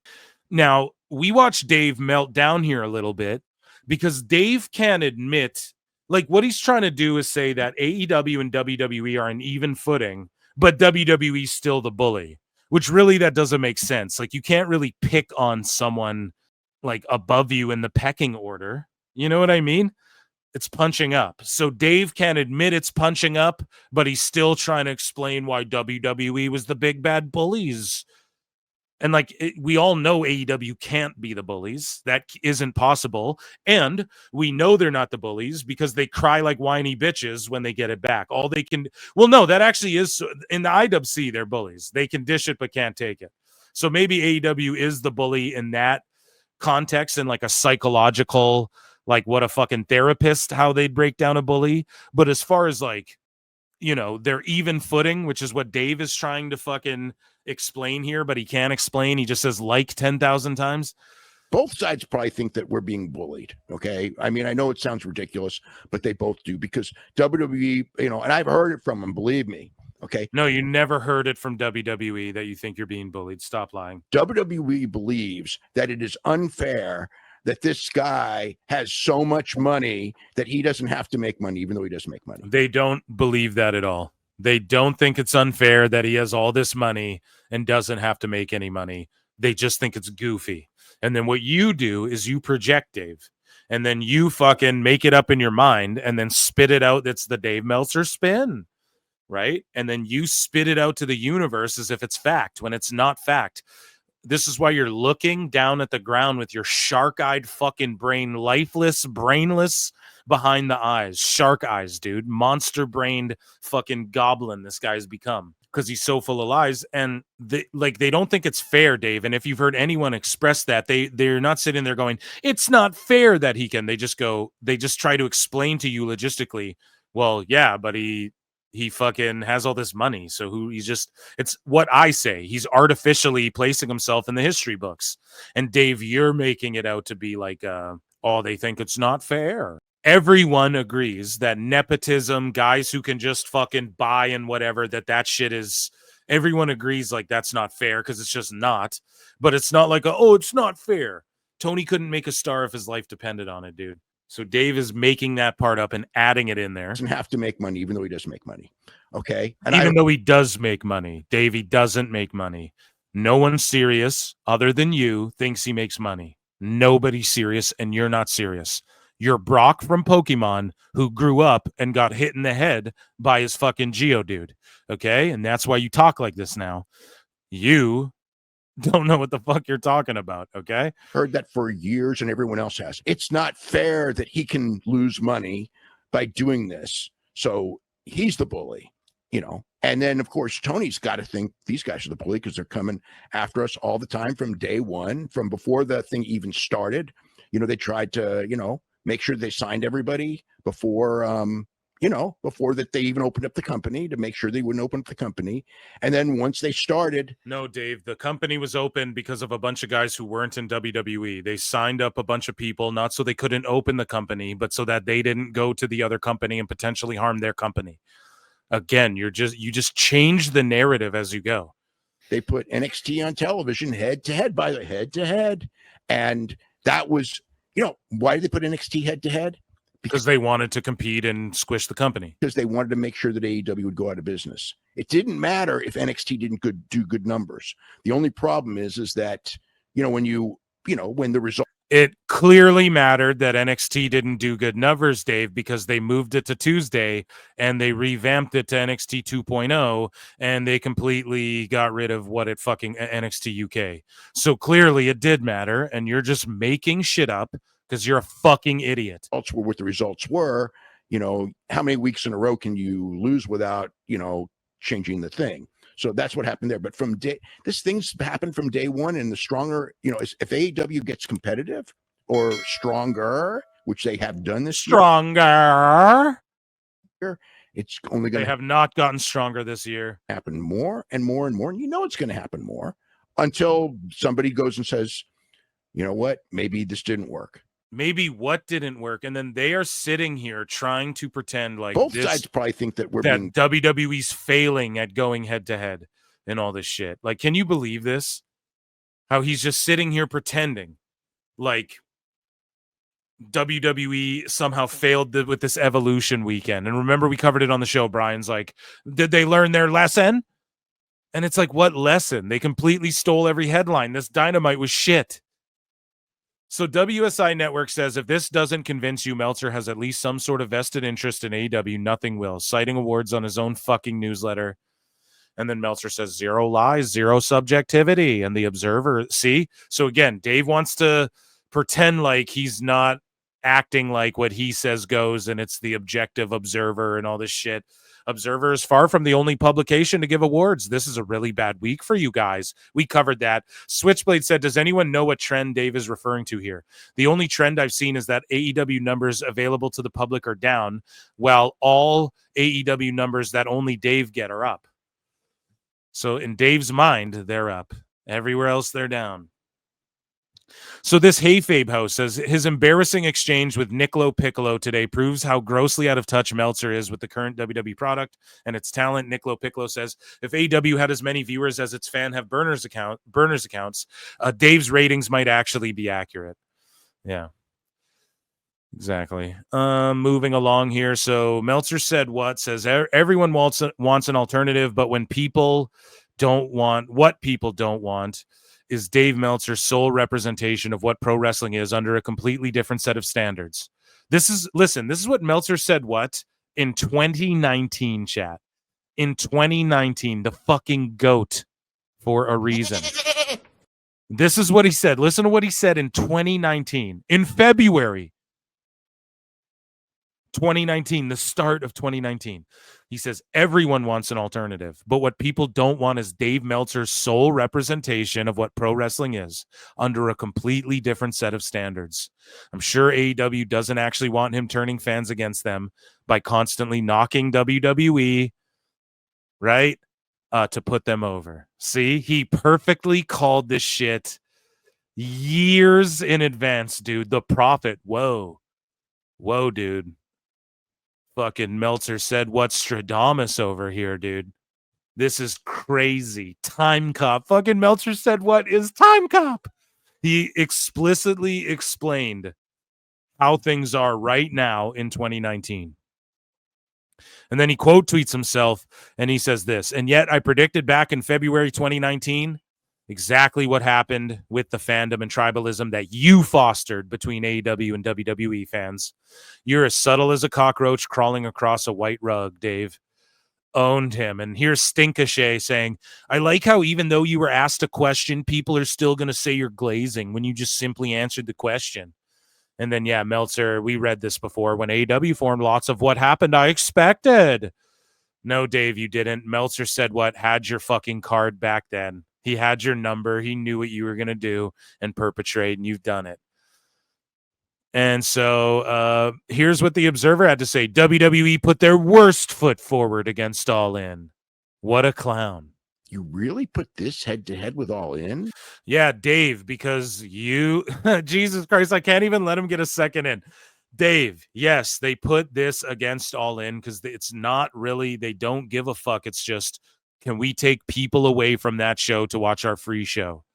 Now, we watch Dave melt down here a little bit because Dave can't admit, like what he's trying to do is say that AEW and WWE are on even footing, but WWE's still the bully, which really that doesn't make sense. Like you can't really pick on someone like above you in the pecking order. You know what I mean? It's punching up. So Dave can't admit it's punching up, but he's still trying to explain why WWE was the big bad bullies. And like we all know AEW can't be the bullies. That isn't possible. And we know they're not the bullies because they cry like whiny bitches when they get it back. All they can, well, no, that actually is in the IWC, they're bullies. They can dish it, but can't take it. So maybe AEW is the bully in that context and like a psychological, like what a fucking therapist, how they'd break down a bully. But as far as like, you know, they're even footing, which is what Dave is trying to fucking explain here, but he can't explain. He just says like 10,000 times. Both sides probably think that we're being bullied. Okay. I mean, I know it sounds ridiculous, but they both do because WWE, you know, and I've heard it from them, believe me. Okay. No, you never heard it from WWE that you think you're being bullied. Stop lying. WWE believes that it is unfair that this guy has so much money that he doesn't have to make money, even though he doesn't make money. They don't believe that at all. They don't think it's unfair that he has all this money and doesn't have to make any money. They just think it's goofy. And then what you do is you project, Dave, and then you fucking make it up in your mind and then spit it out. That's the Dave Meltzer spin, right? And then you spit it out to the universe as if it's fact when it's not fact. This is why you're looking down at the ground with your shark-eyed fucking brain, lifeless, brainless behind the eyes. Shark eyes, dude. Monster-brained fucking goblin this guy's become because he's so full of lies. And they don't think it's fair, Dave. And if you've heard anyone express that, they're not sitting there going, it's not fair that he can. They just try to explain to you logistically, well, yeah, but he fucking has all this money. So it's what I say. He's artificially placing himself in the history books. And Dave, you're making it out to be like, they think it's not fair. Everyone agrees that nepotism, guys who can just fucking buy and whatever, that shit is, everyone agrees like that's not fair because it's just not. But it's not like, it's not fair. Tony couldn't make a star if his life depended on it, dude. So Dave is making that part up and adding it in there. Doesn't have to make money, even though he doesn't make money. Okay. And even though he does make money, Dave, he doesn't make money. No one serious other than you thinks he makes money. Nobody's serious, and you're not serious. You're Brock from Pokemon who grew up and got hit in the head by his fucking Geodude. Okay. And that's why you talk like this now. You don't know what the fuck you're talking about, okay? Heard that for years, and everyone else has. It's not fair that he can lose money by doing this. So he's the bully, you know. And then, of course, Tony's got to think these guys are the bully because they're coming after us all the time from day one, from before the thing even started. You know, they tried to, you know, make sure they signed everybody before, before that they even opened up the company, to make sure they wouldn't open up the company. And then once they started. No, Dave, the company was open because of a bunch of guys who weren't in WWE. They signed up a bunch of people, not so they couldn't open the company, but so that they didn't go to the other company and potentially harm their company. Again, you just change the narrative as you go. They put NXT on television head to head. And that was, why did they put NXT head to head? Because they wanted to compete and squish the company. Because they wanted to make sure that AEW would go out of business. It didn't matter if NXT didn't do good numbers. The only problem is that, when the result. It clearly mattered that NXT didn't do good numbers, Dave, because they moved it to Tuesday and they revamped it to NXT 2.0 and they completely got rid of NXT UK. So clearly it did matter, and you're just making shit up because you're a fucking idiot. Results were what the results were. How many weeks in a row can you lose without, changing the thing? So that's what happened there. But this thing's happened from day one, and the stronger, if AEW gets competitive or stronger, which they have done this year, it's only going to. They have not gotten stronger this year. Happen more and more and more, and it's going to happen more until somebody goes and says, you know what, maybe this didn't work. Maybe what didn't work, and then they are sitting here trying to pretend like both sides probably think that WWE's failing at going head to head and all this shit. Like, can you believe this? How he's just sitting here pretending like WWE somehow failed with this Evolution weekend. And remember, we covered it on the show. Brian's like, did they learn their lesson? And it's like, what lesson? They completely stole every headline. This Dynamite was shit. So WSI Network says if this doesn't convince you Meltzer has at least some sort of vested interest in AEW, nothing will, citing awards on his own fucking newsletter. And then Meltzer says 0 lies, 0 subjectivity. And the Observer, see? So again, Dave wants to pretend like he's not acting like what he says goes and it's the objective Observer and all this shit. Observer is far from the only publication to give awards. This is a really bad week for you guys. We covered that. Switchblade said, does anyone know what trend Dave is referring to here? The only trend I've seen is that AEW numbers available to the public are down, while all AEW numbers that only Dave get are up. So in Dave's mind, they're up. Everywhere else, they're down. So this Hayfabe host says his embarrassing exchange with LoPiccolo today proves how grossly out of touch Meltzer is with the current WWE product and its talent. LoPiccolo says if AEW had as many viewers as its fan have burners accounts, Dave's ratings might actually be accurate. Yeah, exactly. Moving along here. So Meltzer said says everyone wants an alternative, but when people don't want what people don't want is Dave Meltzer's sole representation of what pro wrestling is under a completely different set of standards. This is what Meltzer said in 2019, chat. In 2019, the fucking GOAT for a reason. This is what he said. Listen to what he said in 2019. In February 2019, the start of 2019. He says, everyone wants an alternative, but what people don't want is Dave Meltzer's sole representation of what pro wrestling is under a completely different set of standards. I'm sure AEW doesn't actually want him turning fans against them by constantly knocking WWE, right? To put them over. See, he perfectly called this shit years in advance, dude. The prophet. Whoa, dude. Fucking Meltzer said, what's Stradamus over here, dude? This is crazy. Time Cop. Fucking Meltzer said, what is Time Cop? He explicitly explained how things are right now in 2019. And then he quote tweets himself and he says this, and yet I predicted back in February 2019 exactly what happened with the fandom and tribalism that you fostered between AEW and WWE fans. You're as subtle as a cockroach crawling across a white rug, Dave. Owned him. And here's Stinkashay saying, I like how even though you were asked a question, people are still going to say you're glazing when you just simply answered the question. And then, yeah, Meltzer, we read this before. When AEW formed, lots of what happened I expected. No, Dave, you didn't. Meltzer said had your fucking card back then. He had your number. He knew what you were going to do and perpetrate, and you've done it. And so here's what the Observer had to say. WWE put their worst foot forward against All In. What a clown. You really put this head to head with All In? Yeah, Dave, because you, Jesus Christ, I can't even let him get a second in. Dave, yes, they put this against All In because it's not really, they don't give a fuck. It's just, can we take people away from that show to watch our free show?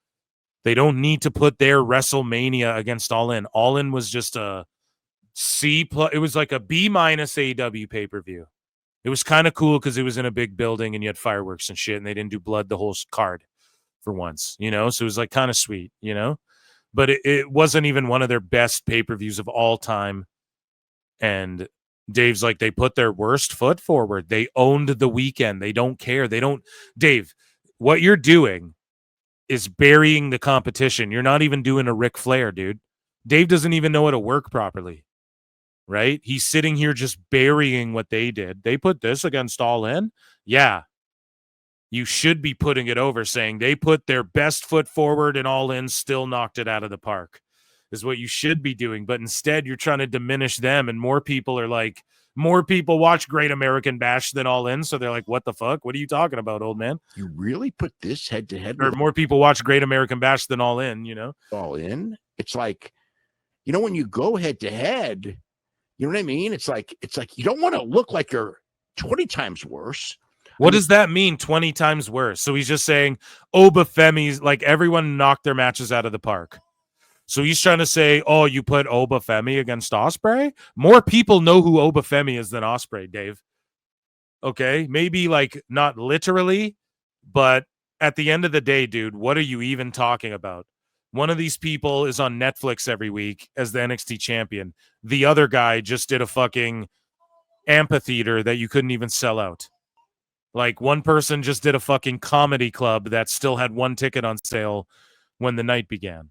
They don't need to put their WrestleMania against All In. All In was just a C+. It was like a B- AEW pay-per-view. It was kind of cool because it was in a big building and you had fireworks and shit, and they didn't do blood the whole card for once, you know? So it was like kind of sweet, you know? But it wasn't even one of their best pay-per-views of all time. And Dave's like, they put their worst foot forward. They owned the weekend. They don't care. Dave, what you're doing is burying the competition. You're not even doing a Ric Flair, dude. Dave doesn't even know how to work properly. Right? He's sitting here just burying what they did. They put this against All In. Yeah. You should be putting it over, saying they put their best foot forward and All In still knocked it out of the park, is what you should be doing. But instead, you're trying to diminish them. And more people watch Great American Bash than All In. So they're like, what the fuck? What are you talking about, old man? You really put this head to head Or with more people watch Great American Bash than All In, you know? All In? It's like, you know, when you go head to head, you know what I mean? It's like you don't want to look like you're 20 times worse. What does that mean, 20 times worse? So he's just saying Obafemi's, like, everyone knocked their matches out of the park. So he's trying to say, oh, you put Obafemi against Ospreay? More people know who Obafemi is than Ospreay, Dave. Okay? Maybe, like, not literally, but at the end of the day, dude, what are you even talking about? One of these people is on Netflix every week as the NXT champion. The other guy just did a fucking amphitheater that you couldn't even sell out. Like, one person just did a fucking comedy club that still had one ticket on sale when the night began.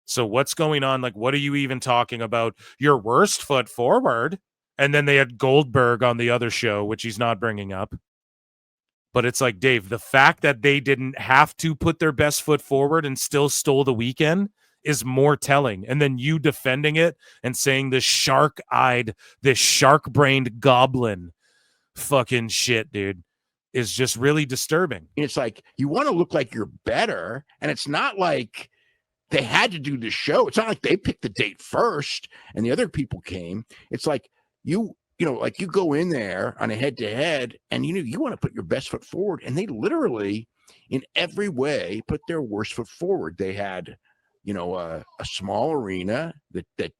So what's going on? Like, what are you even talking about? Your worst foot forward. And then they had Goldberg on the other show, which he's not bringing up. But it's like, Dave, the fact that they didn't have to put their best foot forward and still stole the weekend is more telling. And then you defending it and saying this shark-eyed, this shark-brained goblin fucking shit, dude, is just really disturbing. It's like, you want to look like you're better. And it's not like they had to do the show. It's not like they picked the date first and the other people came. It's like you know, like you go in there on a head-to-head and, you know, you want to put your best foot forward. And they literally, in every way, put their worst foot forward. They had, you know, a small arena that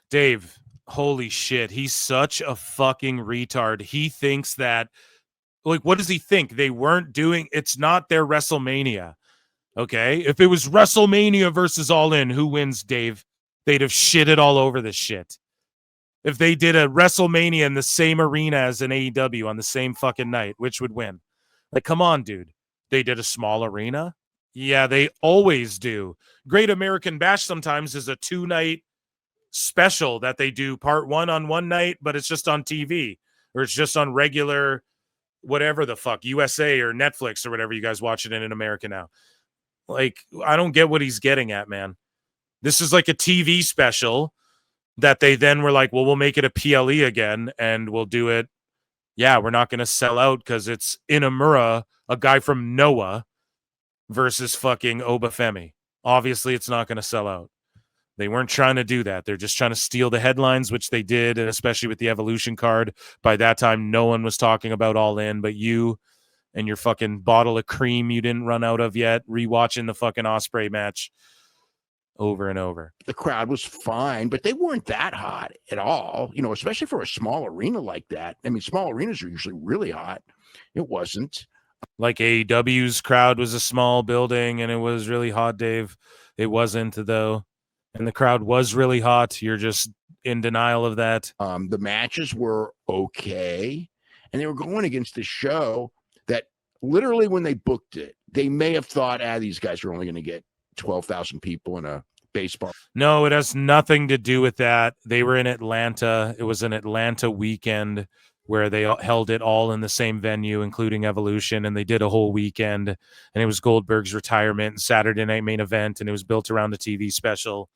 Dave, holy shit, he's such a fucking retard. He thinks that, like, what does he think? They weren't doing, it's not their WrestleMania. Okay? If it was WrestleMania versus All In, who wins, Dave? They'd have shitted all over this shit. If they did a WrestleMania in the same arena as an AEW on the same fucking night, which would win? Like, come on, dude. They did a small arena? Yeah, they always do. Great American Bash sometimes is a 2-night special that they do part one on one night, but it's just on TV, or it's just on regular, whatever the fuck, USA or Netflix or whatever you guys watch it in America now. Like, I don't get what he's getting at, man. This is like a TV special that they then were like, well, we'll make it a PLE again and we'll do it. Yeah, we're not going to sell out because it's Inamura, a guy from Noah, versus fucking Obafemi. Obviously, it's not going to sell out. They weren't trying to do that. They're just trying to steal the headlines, which they did, and especially with the Evolution card. By that time, no one was talking about All In, but you and your fucking bottle of cream you didn't run out of yet, rewatching the fucking Ospreay match over and over. the crowd was fine, but they weren't that hot at all, you know, especially for a small arena like that. I mean, small arenas are usually really hot. It wasn't. Like AEW's crowd was a small building and it was really hot, Dave. It wasn't, though. And the crowd was really hot. You're just in denial of that. The matches were okay, and they were going against the show that literally when they booked it, they may have thought, these guys are only going to get 12,000 people in a baseball. No, it has nothing to do with that. They were in Atlanta. It was an Atlanta weekend where they held it all in the same venue, including Evolution, and they did a whole weekend, and it was Goldberg's retirement and Saturday night main event, and it was built around the TV special,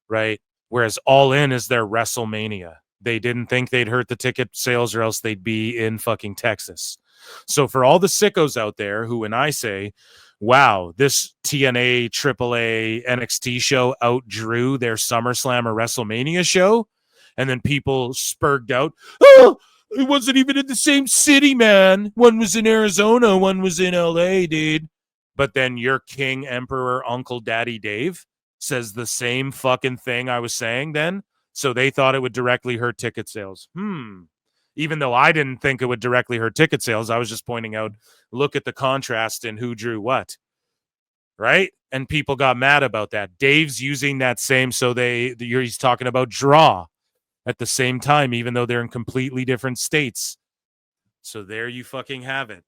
right? Whereas All In is their WrestleMania. They didn't think they'd hurt the ticket sales or else they'd be in fucking Texas. So for all the sickos out there who, when I say, wow, this TNA, AAA, NXT show outdrew their SummerSlam or WrestleMania show, and then people spurged out, oh, it wasn't even in the same city, man. One was in Arizona, one was in LA, dude. But then your king, emperor, uncle, daddy Dave says the same fucking thing I was saying then. So they thought it would directly hurt ticket sales. Even though I didn't think it would directly hurt ticket sales, I was just pointing out, look at the contrast in who drew what. Right? And people got mad about that. Dave's using that same, so he's talking about draw at the same time, even though they're in completely different states. So there you fucking have it.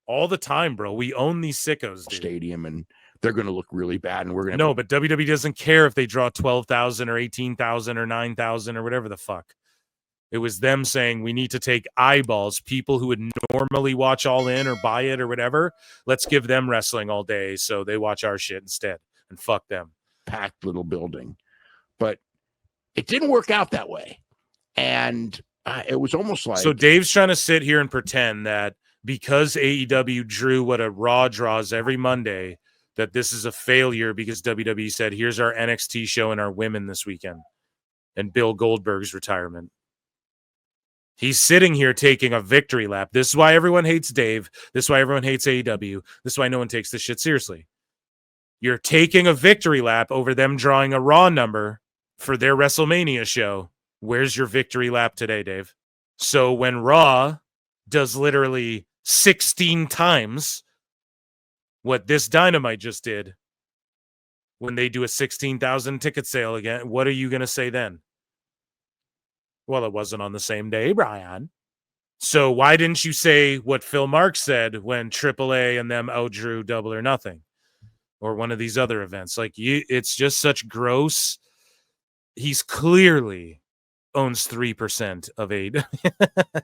All the time, bro. We own these sickos, dude. Stadium, and they're going to look really bad, and we're going to no, but WWE doesn't care if they draw 12,000 or 18,000 or 9,000 or whatever the fuck. It was them saying we need to take eyeballs, people who would normally watch All In or buy it or whatever. Let's give them wrestling all day so they watch our shit instead, and fuck them. Packed little building, but it didn't work out that way, and it was almost like, so Dave's trying to sit here and pretend that because AEW drew what a Raw draws every Monday, that this is a failure because WWE said, here's our NXT show and our women this weekend, and Bill Goldberg's retirement. He's sitting here taking a victory lap. This is why everyone hates Dave. This is why everyone hates AEW. This is why no one takes this shit seriously. You're taking a victory lap over them drawing a Raw number for their WrestleMania show. Where's your victory lap today, Dave? So when Raw does literally 16 times what this Dynamite just did, when they do a 16,000 ticket sale again, what are you going to say then? Well, it wasn't on the same day, Brian. So why didn't you say what Phil Marks said when AAA and them outdrew Double or Nothing or one of these other events? Like, it's just such gross. He's clearly owns 3% of AEW.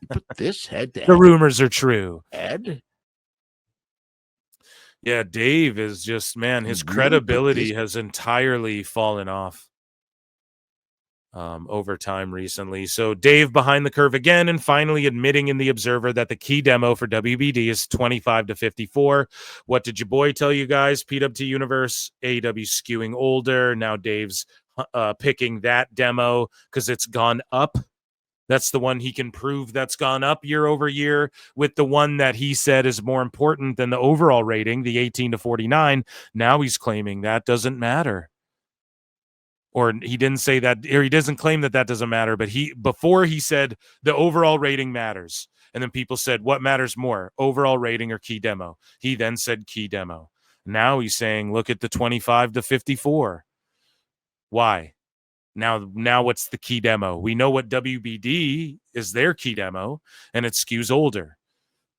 put this head to The rumors are true. Ed. Yeah, Dave is just, man, his Really credibility has entirely fallen off over time recently. So Dave behind the curve again, and finally admitting in the Observer that the key demo for WBD is 25 to 54. What did your boy tell you guys? PWT Universe, AEW skewing older. Now Dave's picking that demo because it's gone up. That's the one he can prove that's gone up year over year, with the one that he said is more important than the overall rating, the 18 to 49. Now he's claiming that doesn't matter. Or he didn't say that, or he doesn't claim that doesn't matter, but before he said the overall rating matters. And then people said, what matters more, overall rating or key demo? He then said key demo. Now he's saying, look at the 25 to 54. Why? Now what's the key demo? We know what WBD is their key demo, and it skews older.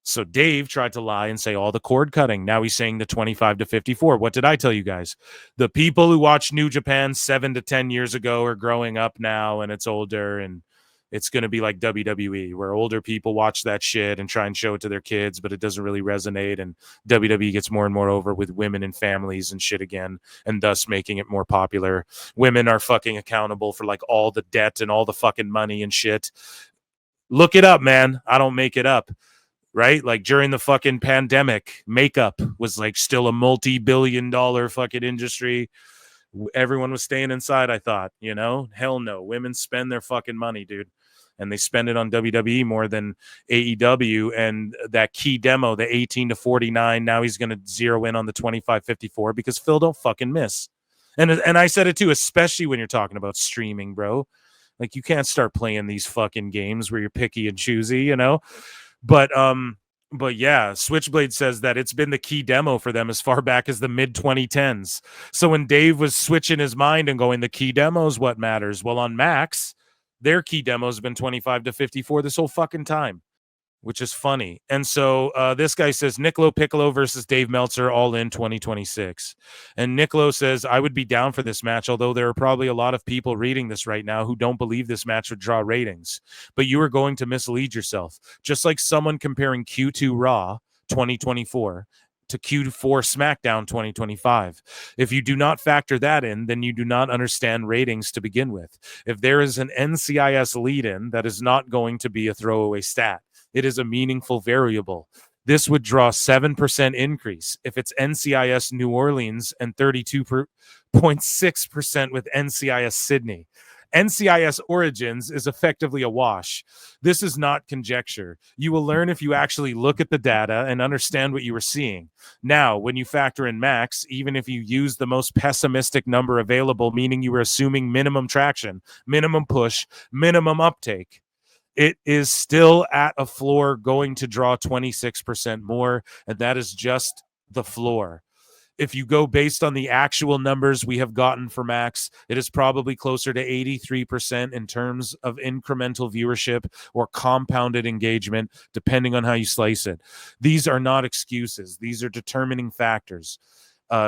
So Dave tried to lie and say all the cord cutting. Now he's saying the 25 to 54. What did I tell you guys? The people who watched New Japan 7 to 10 years ago are growing up now, and it's older, and it's going to be like WWE, where older people watch that shit and try and show it to their kids, but it doesn't really resonate, and WWE gets more and more over with women and families and shit again, and thus making it more popular. Women are fucking accountable for like all the debt and all the fucking money and shit. Look it up, man. I don't make it up. Right? Like during the fucking pandemic, makeup was like still a multi-billion-dollar fucking industry. Everyone was staying inside, I thought, Hell no. Women spend their fucking money, dude. And they spend it on WWE more than AEW. And that key demo, the 18 to 49, now he's going to zero in on the 25-54 because Phil don't fucking miss. And I said it too, especially when you're talking about streaming, bro. Like, you can't start playing these fucking games where you're picky and choosy, But yeah, Switchblade says that it's been the key demo for them as far back as the mid 2010s. So when Dave was switching his mind and going, the key demo is what matters. Well, on Max, their key demo has been 25 to 54 this whole fucking time, which is funny. And so this guy says LoPiccolo versus Dave Meltzer All In 2026. And Nicolo says, I would be down for this match, although there are probably a lot of people reading this right now who don't believe this match would draw ratings. But you are going to mislead yourself. Just like someone comparing Q2 Raw 2024 to Q4 SmackDown 2025. If you do not factor that in, then you do not understand ratings to begin with. If there is an NCIS lead-in, that is not going to be a throwaway stat. It is a meaningful variable. This would draw 7% increase if it's NCIS New Orleans and 32.6% with NCIS Sydney. NCIS Origins is effectively a wash. This is not conjecture. You will learn if you actually look at the data and understand what you are seeing. Now, when you factor in max, even if you use the most pessimistic number available, meaning you are assuming minimum traction, minimum push, minimum uptake, it is still at a floor going to draw 26% more, and that is just the floor. If you go based on the actual numbers we have gotten for Max, it is probably closer to 83% in terms of incremental viewership or compounded engagement, depending on how you slice it. These are not excuses. These are determining factors.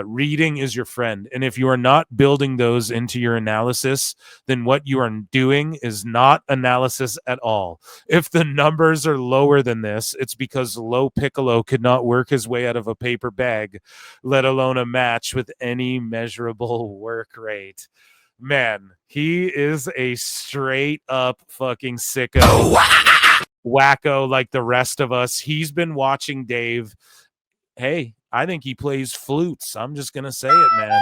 Reading is your friend. And if you are not building those into your analysis, then what you are doing is not analysis at all. If the numbers are lower than this, it's because LoPiccolo could not work his way out of a paper bag, let alone a match with any measurable work rate. Man, he is a straight up fucking sicko. Wacko like the rest of us. He's been watching Dave. Hey, I think he plays flutes. I'm just going to say it, man.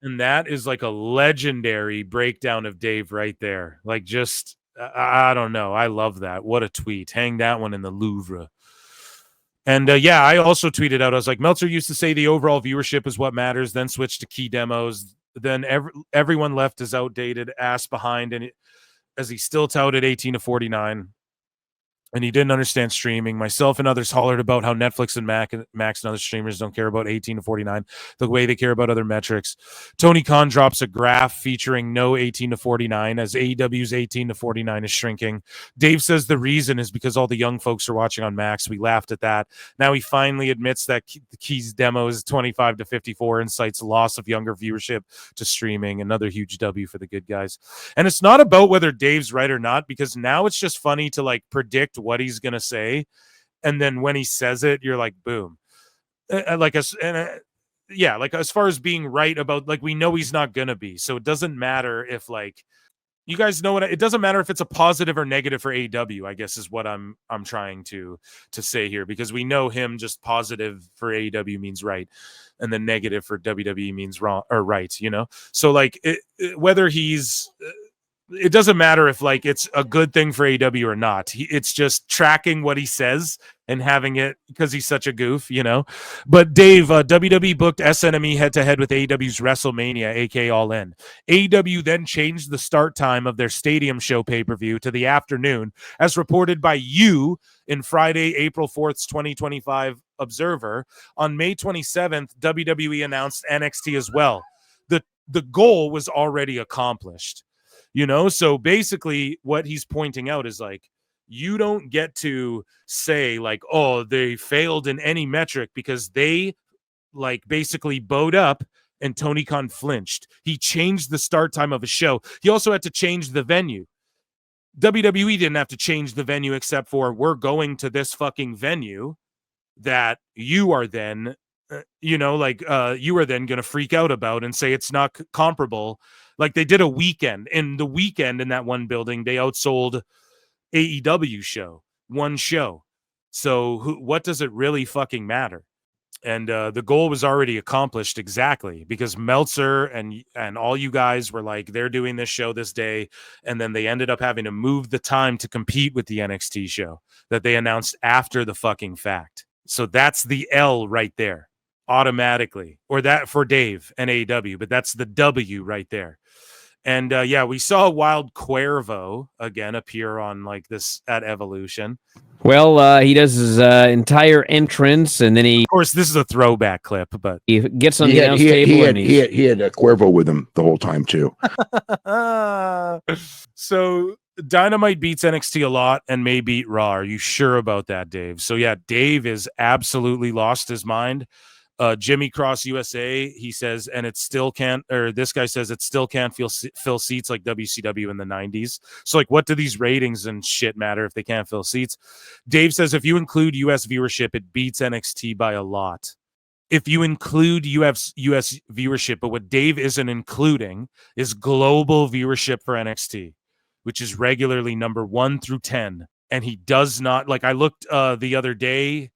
And that is like a legendary breakdown of Dave right there. Like, just, I don't know. I love that. What a tweet. Hang that one in the Louvre. And yeah, I also tweeted out, I was like, Meltzer used to say the overall viewership is what matters, then switched to key demos. Then everyone left is outdated, ass behind, and as he still touted 18 to 49. And he didn't understand streaming. Myself and others hollered about how Netflix and Max and other streamers don't care about 18 to 49 the way they care about other metrics. Tony Khan drops a graph featuring no 18 to 49 as AEW's 18 to 49 is shrinking. Dave says the reason is because all the young folks are watching on Max. We laughed at that. Now he finally admits that the Keys demo is 25 to 54 and cites loss of younger viewership to streaming. Another huge W for the good guys. And it's not about whether Dave's right or not, because now it's just funny to like predict what he's gonna say, and then when he says it, you're like, boom. Like as far as being right about, like, we know he's not gonna be, so it doesn't matter if, like, you guys know what it doesn't matter if it's a positive or negative for AEW, I guess is what I'm trying to say here, because we know him just positive for AEW means right, and then negative for WWE means wrong or right, you know. So like whether he's it doesn't matter if like it's a good thing for AEW or not. It's just tracking what he says and having it because he's such a goof, you know. But Dave, WWE booked SNME head-to-head with AEW's WrestleMania, aka All In. AEW then changed the start time of their stadium show pay-per-view to the afternoon, as reported by you in Friday, April 4th, 2025 Observer. On May 27th, WWE announced NXT as well. The goal was already accomplished. You know, so basically what he's pointing out is like, you don't get to say like, oh, they failed in any metric because they like basically bowed up and Tony Khan flinched. He changed the start time of a show. He also had to change the venue. WWE didn't have to change the venue except for we're going to this fucking venue that you are then, you are then going to freak out about and say it's not comparable. Like they did a weekend. In the weekend in that one building, they outsold AEW show, one show. So what does it really fucking matter? And the goal was already accomplished exactly because Meltzer and all you guys were like, they're doing this show this day. And then they ended up having to move the time to compete with the NXT show that they announced after the fucking fact. So that's the L right there automatically, or that for Dave and AEW, but that's the W right there. And yeah, we saw Wild Cuervo again appear on like this at Evolution. Well, he does his entire entrance, and then of course, this is a throwback clip, but he gets on the announce table. He had a Cuervo with him the whole time too. So Dynamite beats NXT a lot and may beat Raw. Are you sure about that, Dave? So yeah, Dave is absolutely lost his mind. Jimmy Cross USA, he says, and it still can't, or this guy says it still can't fill seats like WCW in the 90s. So like, what do these ratings and shit matter if they can't fill seats? Dave says if you include US viewership, it beats NXT by a lot. If you include US viewership, but what Dave isn't including is global viewership for NXT, which is regularly number 1 through 10. And he does not, like, I looked the other day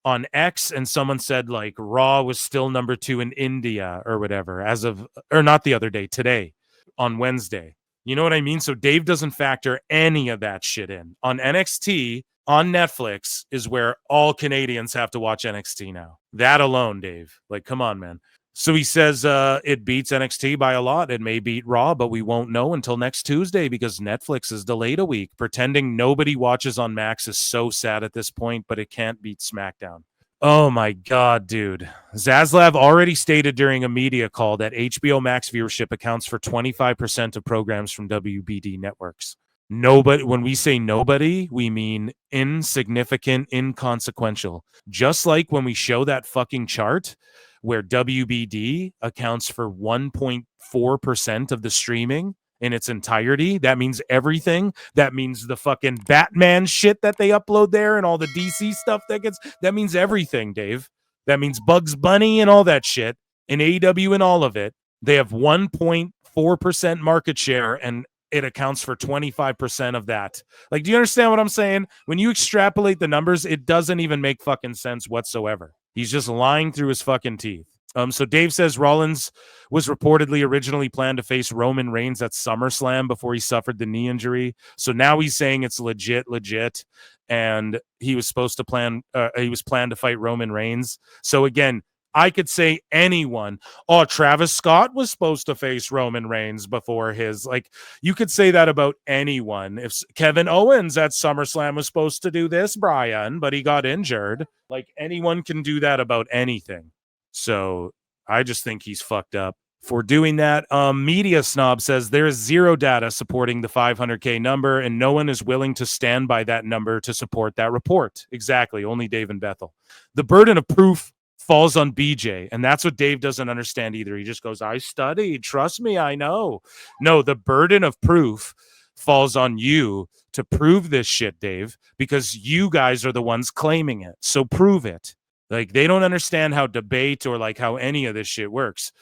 on X, and someone said like Raw was still number 2 in India or whatever as of, or not the other day, today on Wednesday. You know what I mean? So Dave doesn't factor any of that shit in. On NXT, on Netflix is where all Canadians have to watch NXT now. That alone, Dave. Like, come on, man. So he says it beats NXT by a lot. It may beat Raw, but we won't know until next Tuesday because Netflix is delayed a week. Pretending nobody watches on Max is so sad at this point, but it can't beat SmackDown. Oh my God, dude. Zaslav already stated during a media call that HBO Max viewership accounts for 25% of programs from WBD networks. Nobody, when we say nobody, we mean insignificant, inconsequential. Just like when we show that fucking chart where WBD accounts for 1.4% of the streaming in its entirety. That means everything. That means the fucking Batman shit that they upload there and all the DC stuff that means everything, Dave. That means Bugs Bunny and all that shit and AEW and all of it. They have 1.4% market share and it accounts for 25% of that. Like, do you understand what I'm saying? When you extrapolate the numbers, it doesn't even make fucking sense whatsoever. He's just lying through his fucking teeth. So Dave says Rollins was reportedly originally planned to face Roman Reigns at SummerSlam before he suffered the knee injury. So now he's saying it's legit, and he was supposed to planned to fight Roman Reigns. So again, I could say anyone. Oh, Travis Scott was supposed to face Roman Reigns before his, like, you could say that about anyone. If Kevin Owens at SummerSlam was supposed to do this, Brian, but he got injured. Like, anyone can do that about anything. So I just think he's fucked up for doing that. Media Snob says there is zero data supporting the 500K number, and no one is willing to stand by that number to support that report. Exactly. Only Dave and Bethel. The burden of proof falls on BJ, and that's what Dave doesn't understand either. He just goes, I studied, trust me, I know. No, the burden of proof falls on you to prove this shit, Dave, because you guys are the ones claiming it. So prove it. Like, they don't understand how debate or like how any of this shit works.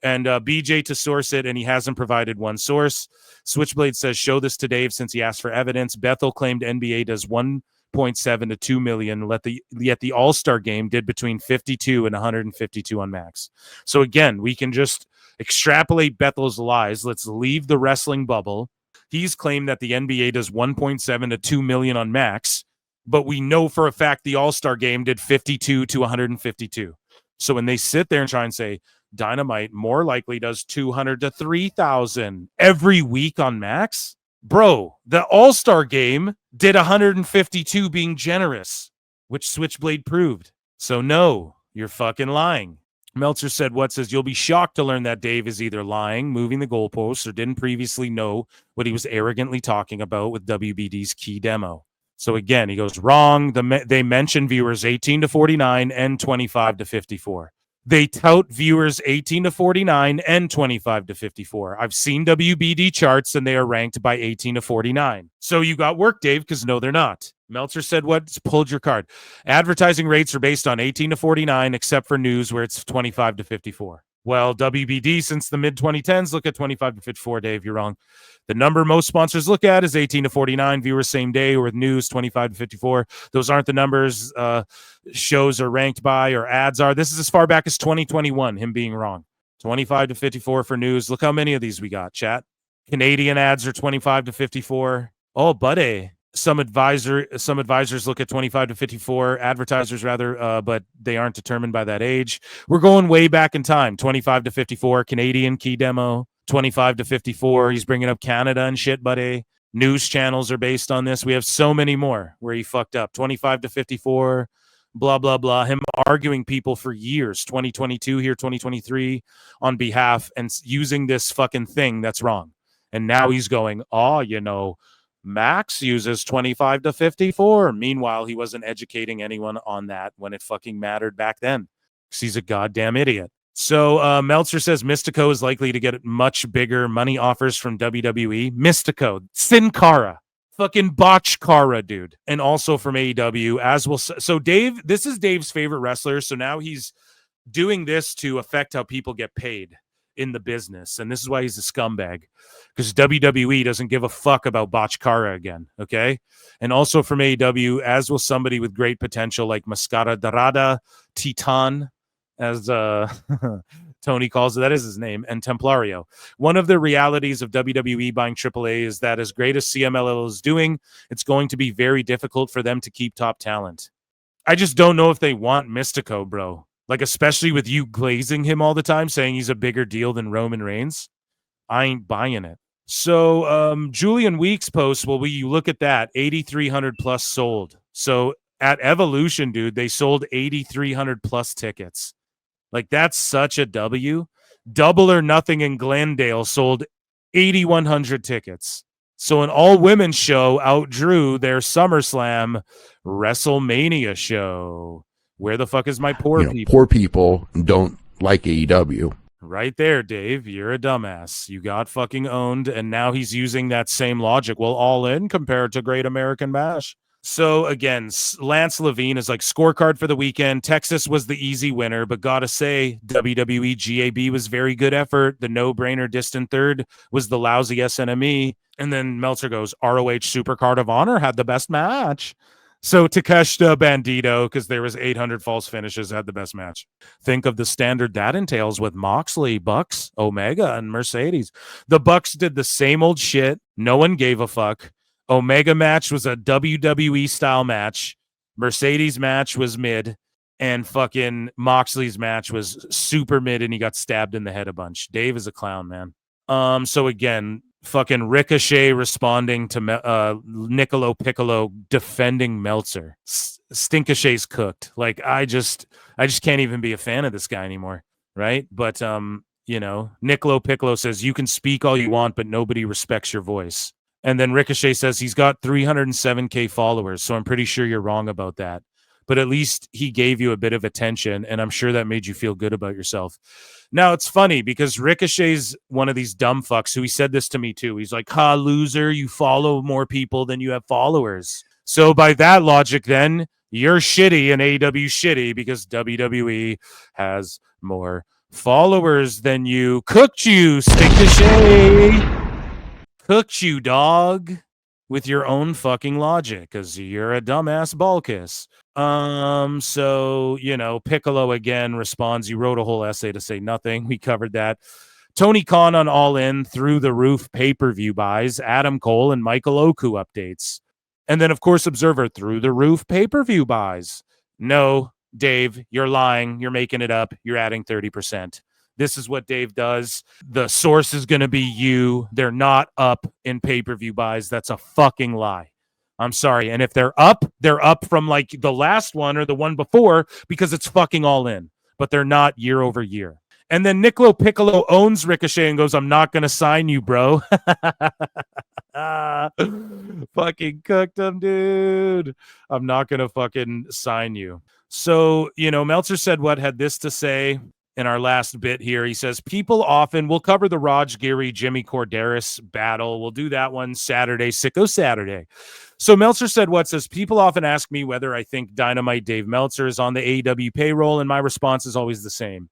And BJ to source it, and he hasn't provided one source. Switchblade says, show this to Dave since he asked for evidence. Bethel claimed NBA does 1.7 to 2 million, yet the All-Star game did between 52 and 152 on Max. So again, we can just extrapolate Bethel's lies. Let's leave the wrestling bubble. He's claimed that the NBA does 1.7 to 2 million on Max, but we know for a fact the All-Star game did 52 to 152. So when they sit there and try and say Dynamite more likely does 200 to 3,000 every week on Max, bro, the All-Star game did 152 being generous, which Switchblade proved. So no, you're fucking lying. Meltzer said, what says, you'll be shocked to learn that Dave is either lying, moving the goalposts, or didn't previously know what he was arrogantly talking about with WBD's key demo. So again, he goes wrong. They mention viewers 18 to 49 and 25 to 54. They tout viewers 18 to 49 and 25 to 54. I've seen WBD charts and they are ranked by 18 to 49. So you got work, Dave, because no, they're not. Meltzer said, what? Pulled your card. Advertising rates are based on 18 to 49, except for news where it's 25 to 54. Well, WBD since the mid-2010s, look at 25 to 54, Dave. You're wrong. The number most sponsors look at is 18 to 49. Viewers same day, or with news 25 to 54. Those aren't the numbers shows are ranked by or ads are. This is as far back as 2021, him being wrong. 25 to 54 for news. Look how many of these we got, chat. Canadian ads are 25 to 54. Oh, buddy. Some advisors look at 25 to 54, advertisers rather, but they aren't determined by that age. We're going way back in time. 25 to 54, Canadian key demo. 25 to 54, he's bringing up Canada and shit, buddy. News channels are based on this. We have so many more where he fucked up. 25 to 54, blah, blah, blah. Him arguing people for years, 2022 here, 2023, on behalf and using this fucking thing that's wrong. And now he's going, Max uses 25 to 54. Meanwhile, he wasn't educating anyone on that when it fucking mattered back then. because he's a goddamn idiot. So Meltzer says Mistico is likely to get much bigger money offers from WWE. Mistico, Sin Cara, fucking botch Cara, dude. And also from AEW, as will. So Dave, this is Dave's favorite wrestler. So now he's doing this to affect how people get paid in the business. And this is why he's a scumbag, because WWE doesn't give a fuck about Botch Cara again. Okay. And also from AEW, as will somebody with great potential like Mascara Dorada, Titan, as Tony calls it, that is his name, and Templario. One of the realities of WWE buying AAA is that as great as CMLL is doing, it's going to be very difficult for them to keep top talent. I just don't know if they want Mistico, bro. Like, especially with you glazing him all the time, saying he's a bigger deal than Roman Reigns. I ain't buying it. So Julian Weeks posts, well, you look at that, 8,300 plus sold. So at Evolution, dude, they sold 8,300 plus tickets. Like, that's such a W. Double or Nothing in Glendale sold 8,100 tickets. So an all-women show outdrew their SummerSlam WrestleMania show. Where the fuck is my poor people? Poor people don't like AEW. Right there, Dave. You're a dumbass. You got fucking owned, and now he's using that same logic. Well, All In compared to Great American Bash. So again, Lance Levine is like, scorecard for the weekend. Texas was the easy winner, but gotta say, WWE GAB was very good effort. The no-brainer distant third was the lousy SNME. And then Meltzer goes, ROH Supercard of Honor had the best match. So Takeshita Bandito, because there was 800 false finishes, had the best match. Think of the standard that entails with Moxley, Bucks, Omega, and Mercedes. The Bucks did the same old shit. No one gave a fuck. Omega match was a WWE style match. Mercedes match was mid, and fucking Moxley's match was super mid, and he got stabbed in the head a bunch. Dave is a clown, man. So again, fucking Ricochet responding to LoPiccolo defending Meltzer. Stinkashay's cooked. Like, I just can't even be a fan of this guy anymore, right? But LoPiccolo says you can speak all you want, but nobody respects your voice. And then Ricochet says he's got 307K followers, so I'm pretty sure you're wrong about that. But at least he gave you a bit of attention, and I'm sure that made you feel good about yourself. Now, it's funny because Ricochet's one of these dumb fucks who he said this to me too. He's like, ha, loser, you follow more people than you have followers. So by that logic, then, you're shitty and AEW shitty because WWE has more followers than you. Cooked you, Stinkashay. Cooked you, dog, with your own fucking logic, because you're a dumbass ball kiss. So, Piccolo again responds, you wrote a whole essay to say nothing. We covered that. Tony Khan on All In, through the roof pay-per-view buys, Adam Cole and Michael Oku updates. And then, of course, Observer, through the roof pay-per-view buys. No, Dave, you're lying. You're making it up. You're adding 30%. This is what Dave does. The source is going to be you. They're not up in pay-per-view buys. That's a fucking lie. I'm sorry. And if they're up from like the last one or the one before because it's fucking All In. But they're not year over year. And then LoPiccolo owns Ricochet and goes, I'm not going to sign you, bro. Fucking cooked him, dude. I'm not going to fucking sign you. So, Meltzer said what had this to say. In our last bit here, he says, people often, we'll cover the Raj Giri, Jimmy Corderas battle. We'll do that one Saturday, Sicko Saturday. So Meltzer said says, people often ask me whether I think Dynamite Dave Meltzer is on the AEW payroll, and my response is always the same.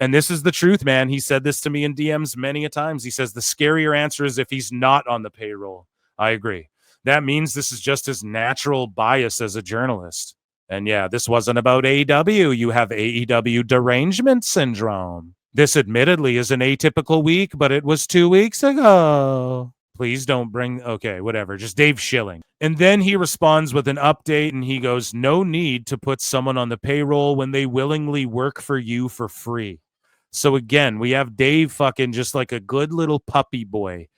And this is the truth, man. He said this to me in DMs many a times. He says the scarier answer is if he's not on the payroll. I agree. That means this is just his natural bias as a journalist. And yeah, this wasn't about AEW. You have AEW derangement syndrome. This admittedly is an atypical week, but it was 2 weeks ago. Please don't bring, okay, whatever. Just Dave Shilling. And then he responds with an update and he goes, no need to put someone on the payroll when they willingly work for you for free. So again, we have Dave fucking just like a good little puppy boy.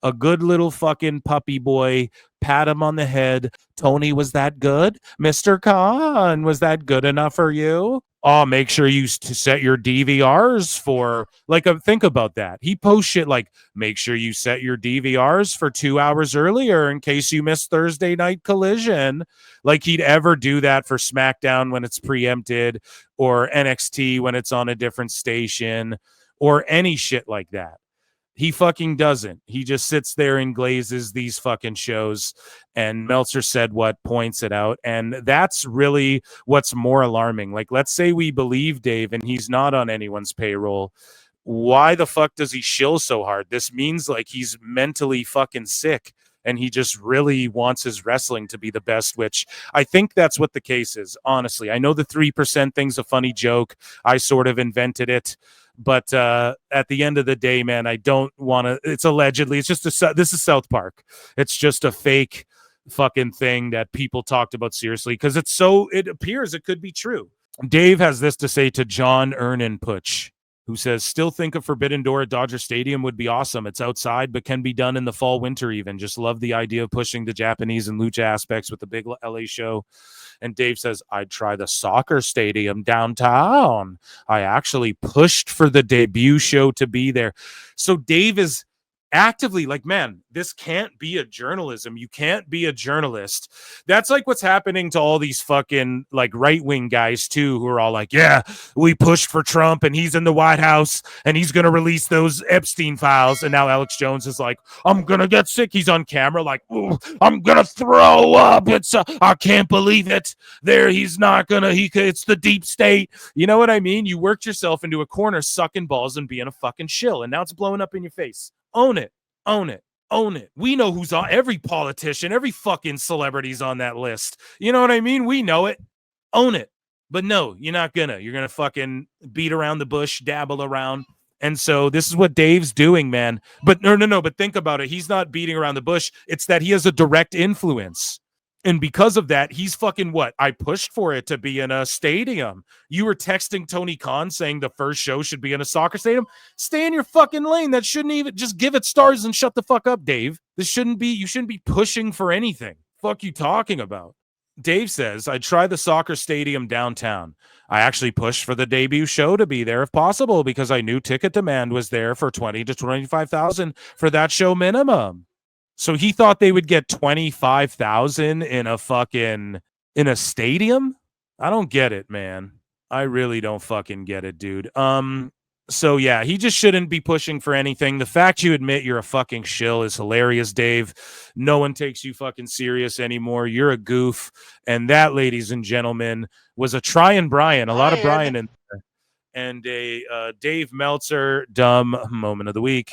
A good little fucking puppy boy, pat him on the head. Tony, was that good? Mr. Khan, was that good enough for you? oh, make sure you set your DVRs for like think about that. He posts shit like, make sure you set your DVRs for 2 hours earlier in case you miss Thursday Night Collision. Like he'd ever do that for SmackDown when it's preempted, or NXT when it's on a different station, or any shit like that. He fucking doesn't. He just sits there and glazes these fucking shows. And Meltzer said what points it out. And that's really what's more alarming. Like, let's say we believe Dave and he's not on anyone's payroll. Why the fuck does he shill so hard? This means like he's mentally fucking sick and he just really wants his wrestling to be the best, which I think that's what the case is. Honestly, I know the 3% thing's a funny joke. I sort of invented it. But at the end of the day, man, I don't want to. It's allegedly. It's just this is South Park. It's just a fake fucking thing that people talked about seriously because it appears it could be true. Dave has this to say to John Ernenpuch, who says, still think a Forbidden Door at Dodger Stadium would be awesome. It's outside, but can be done in the fall, winter even. Just love the idea of pushing the Japanese and lucha aspects with the big LA show. And Dave says, I'd try the soccer stadium downtown. I actually pushed for the debut show to be there. So Dave is actively like, man, this can't be a journalism. You can't be a journalist. That's like what's happening to all these fucking like right-wing guys too, who are all like, yeah, we pushed for Trump and he's in the White House and he's going to release those Epstein files. And now Alex Jones is like, I'm going to get sick. He's on camera like, I'm going to throw up. I can't believe it. He's not going to, it's the deep state. You know what I mean? You worked yourself into a corner sucking balls and being a fucking shill. And now it's blowing up in your face. Own it. Own it. Own it. We know who's on every politician, every fucking celebrity's on that list. You know what I mean? We know it. Own it. But no, you're not gonna. You're gonna fucking beat around the bush, dabble around. And so this is what Dave's doing, man. But no. But think about it. He's not beating around the bush. It's that he has a direct influence. And because of that, he's fucking what? I pushed for it to be in a stadium. You were texting Tony Khan saying the first show should be in a soccer stadium. Stay in your fucking lane. That shouldn't even just give it stars and shut the fuck up, Dave. You shouldn't be pushing for anything. Fuck you talking about? Dave says, I'd try the soccer stadium downtown. I actually pushed for the debut show to be there if possible because I knew ticket demand was there for 20 to 25,000 for that show minimum. So he thought they would get 25,000 in a stadium? I don't get it, man. I really don't fucking get it, dude. So yeah, he just shouldn't be pushing for anything. The fact you admit you're a fucking shill is hilarious, Dave. No one takes you fucking serious anymore. You're a goof. And that, ladies and gentlemen, was a Tryin' Brian. A lot of Brian in there. And a Dave Meltzer dumb moment of the week.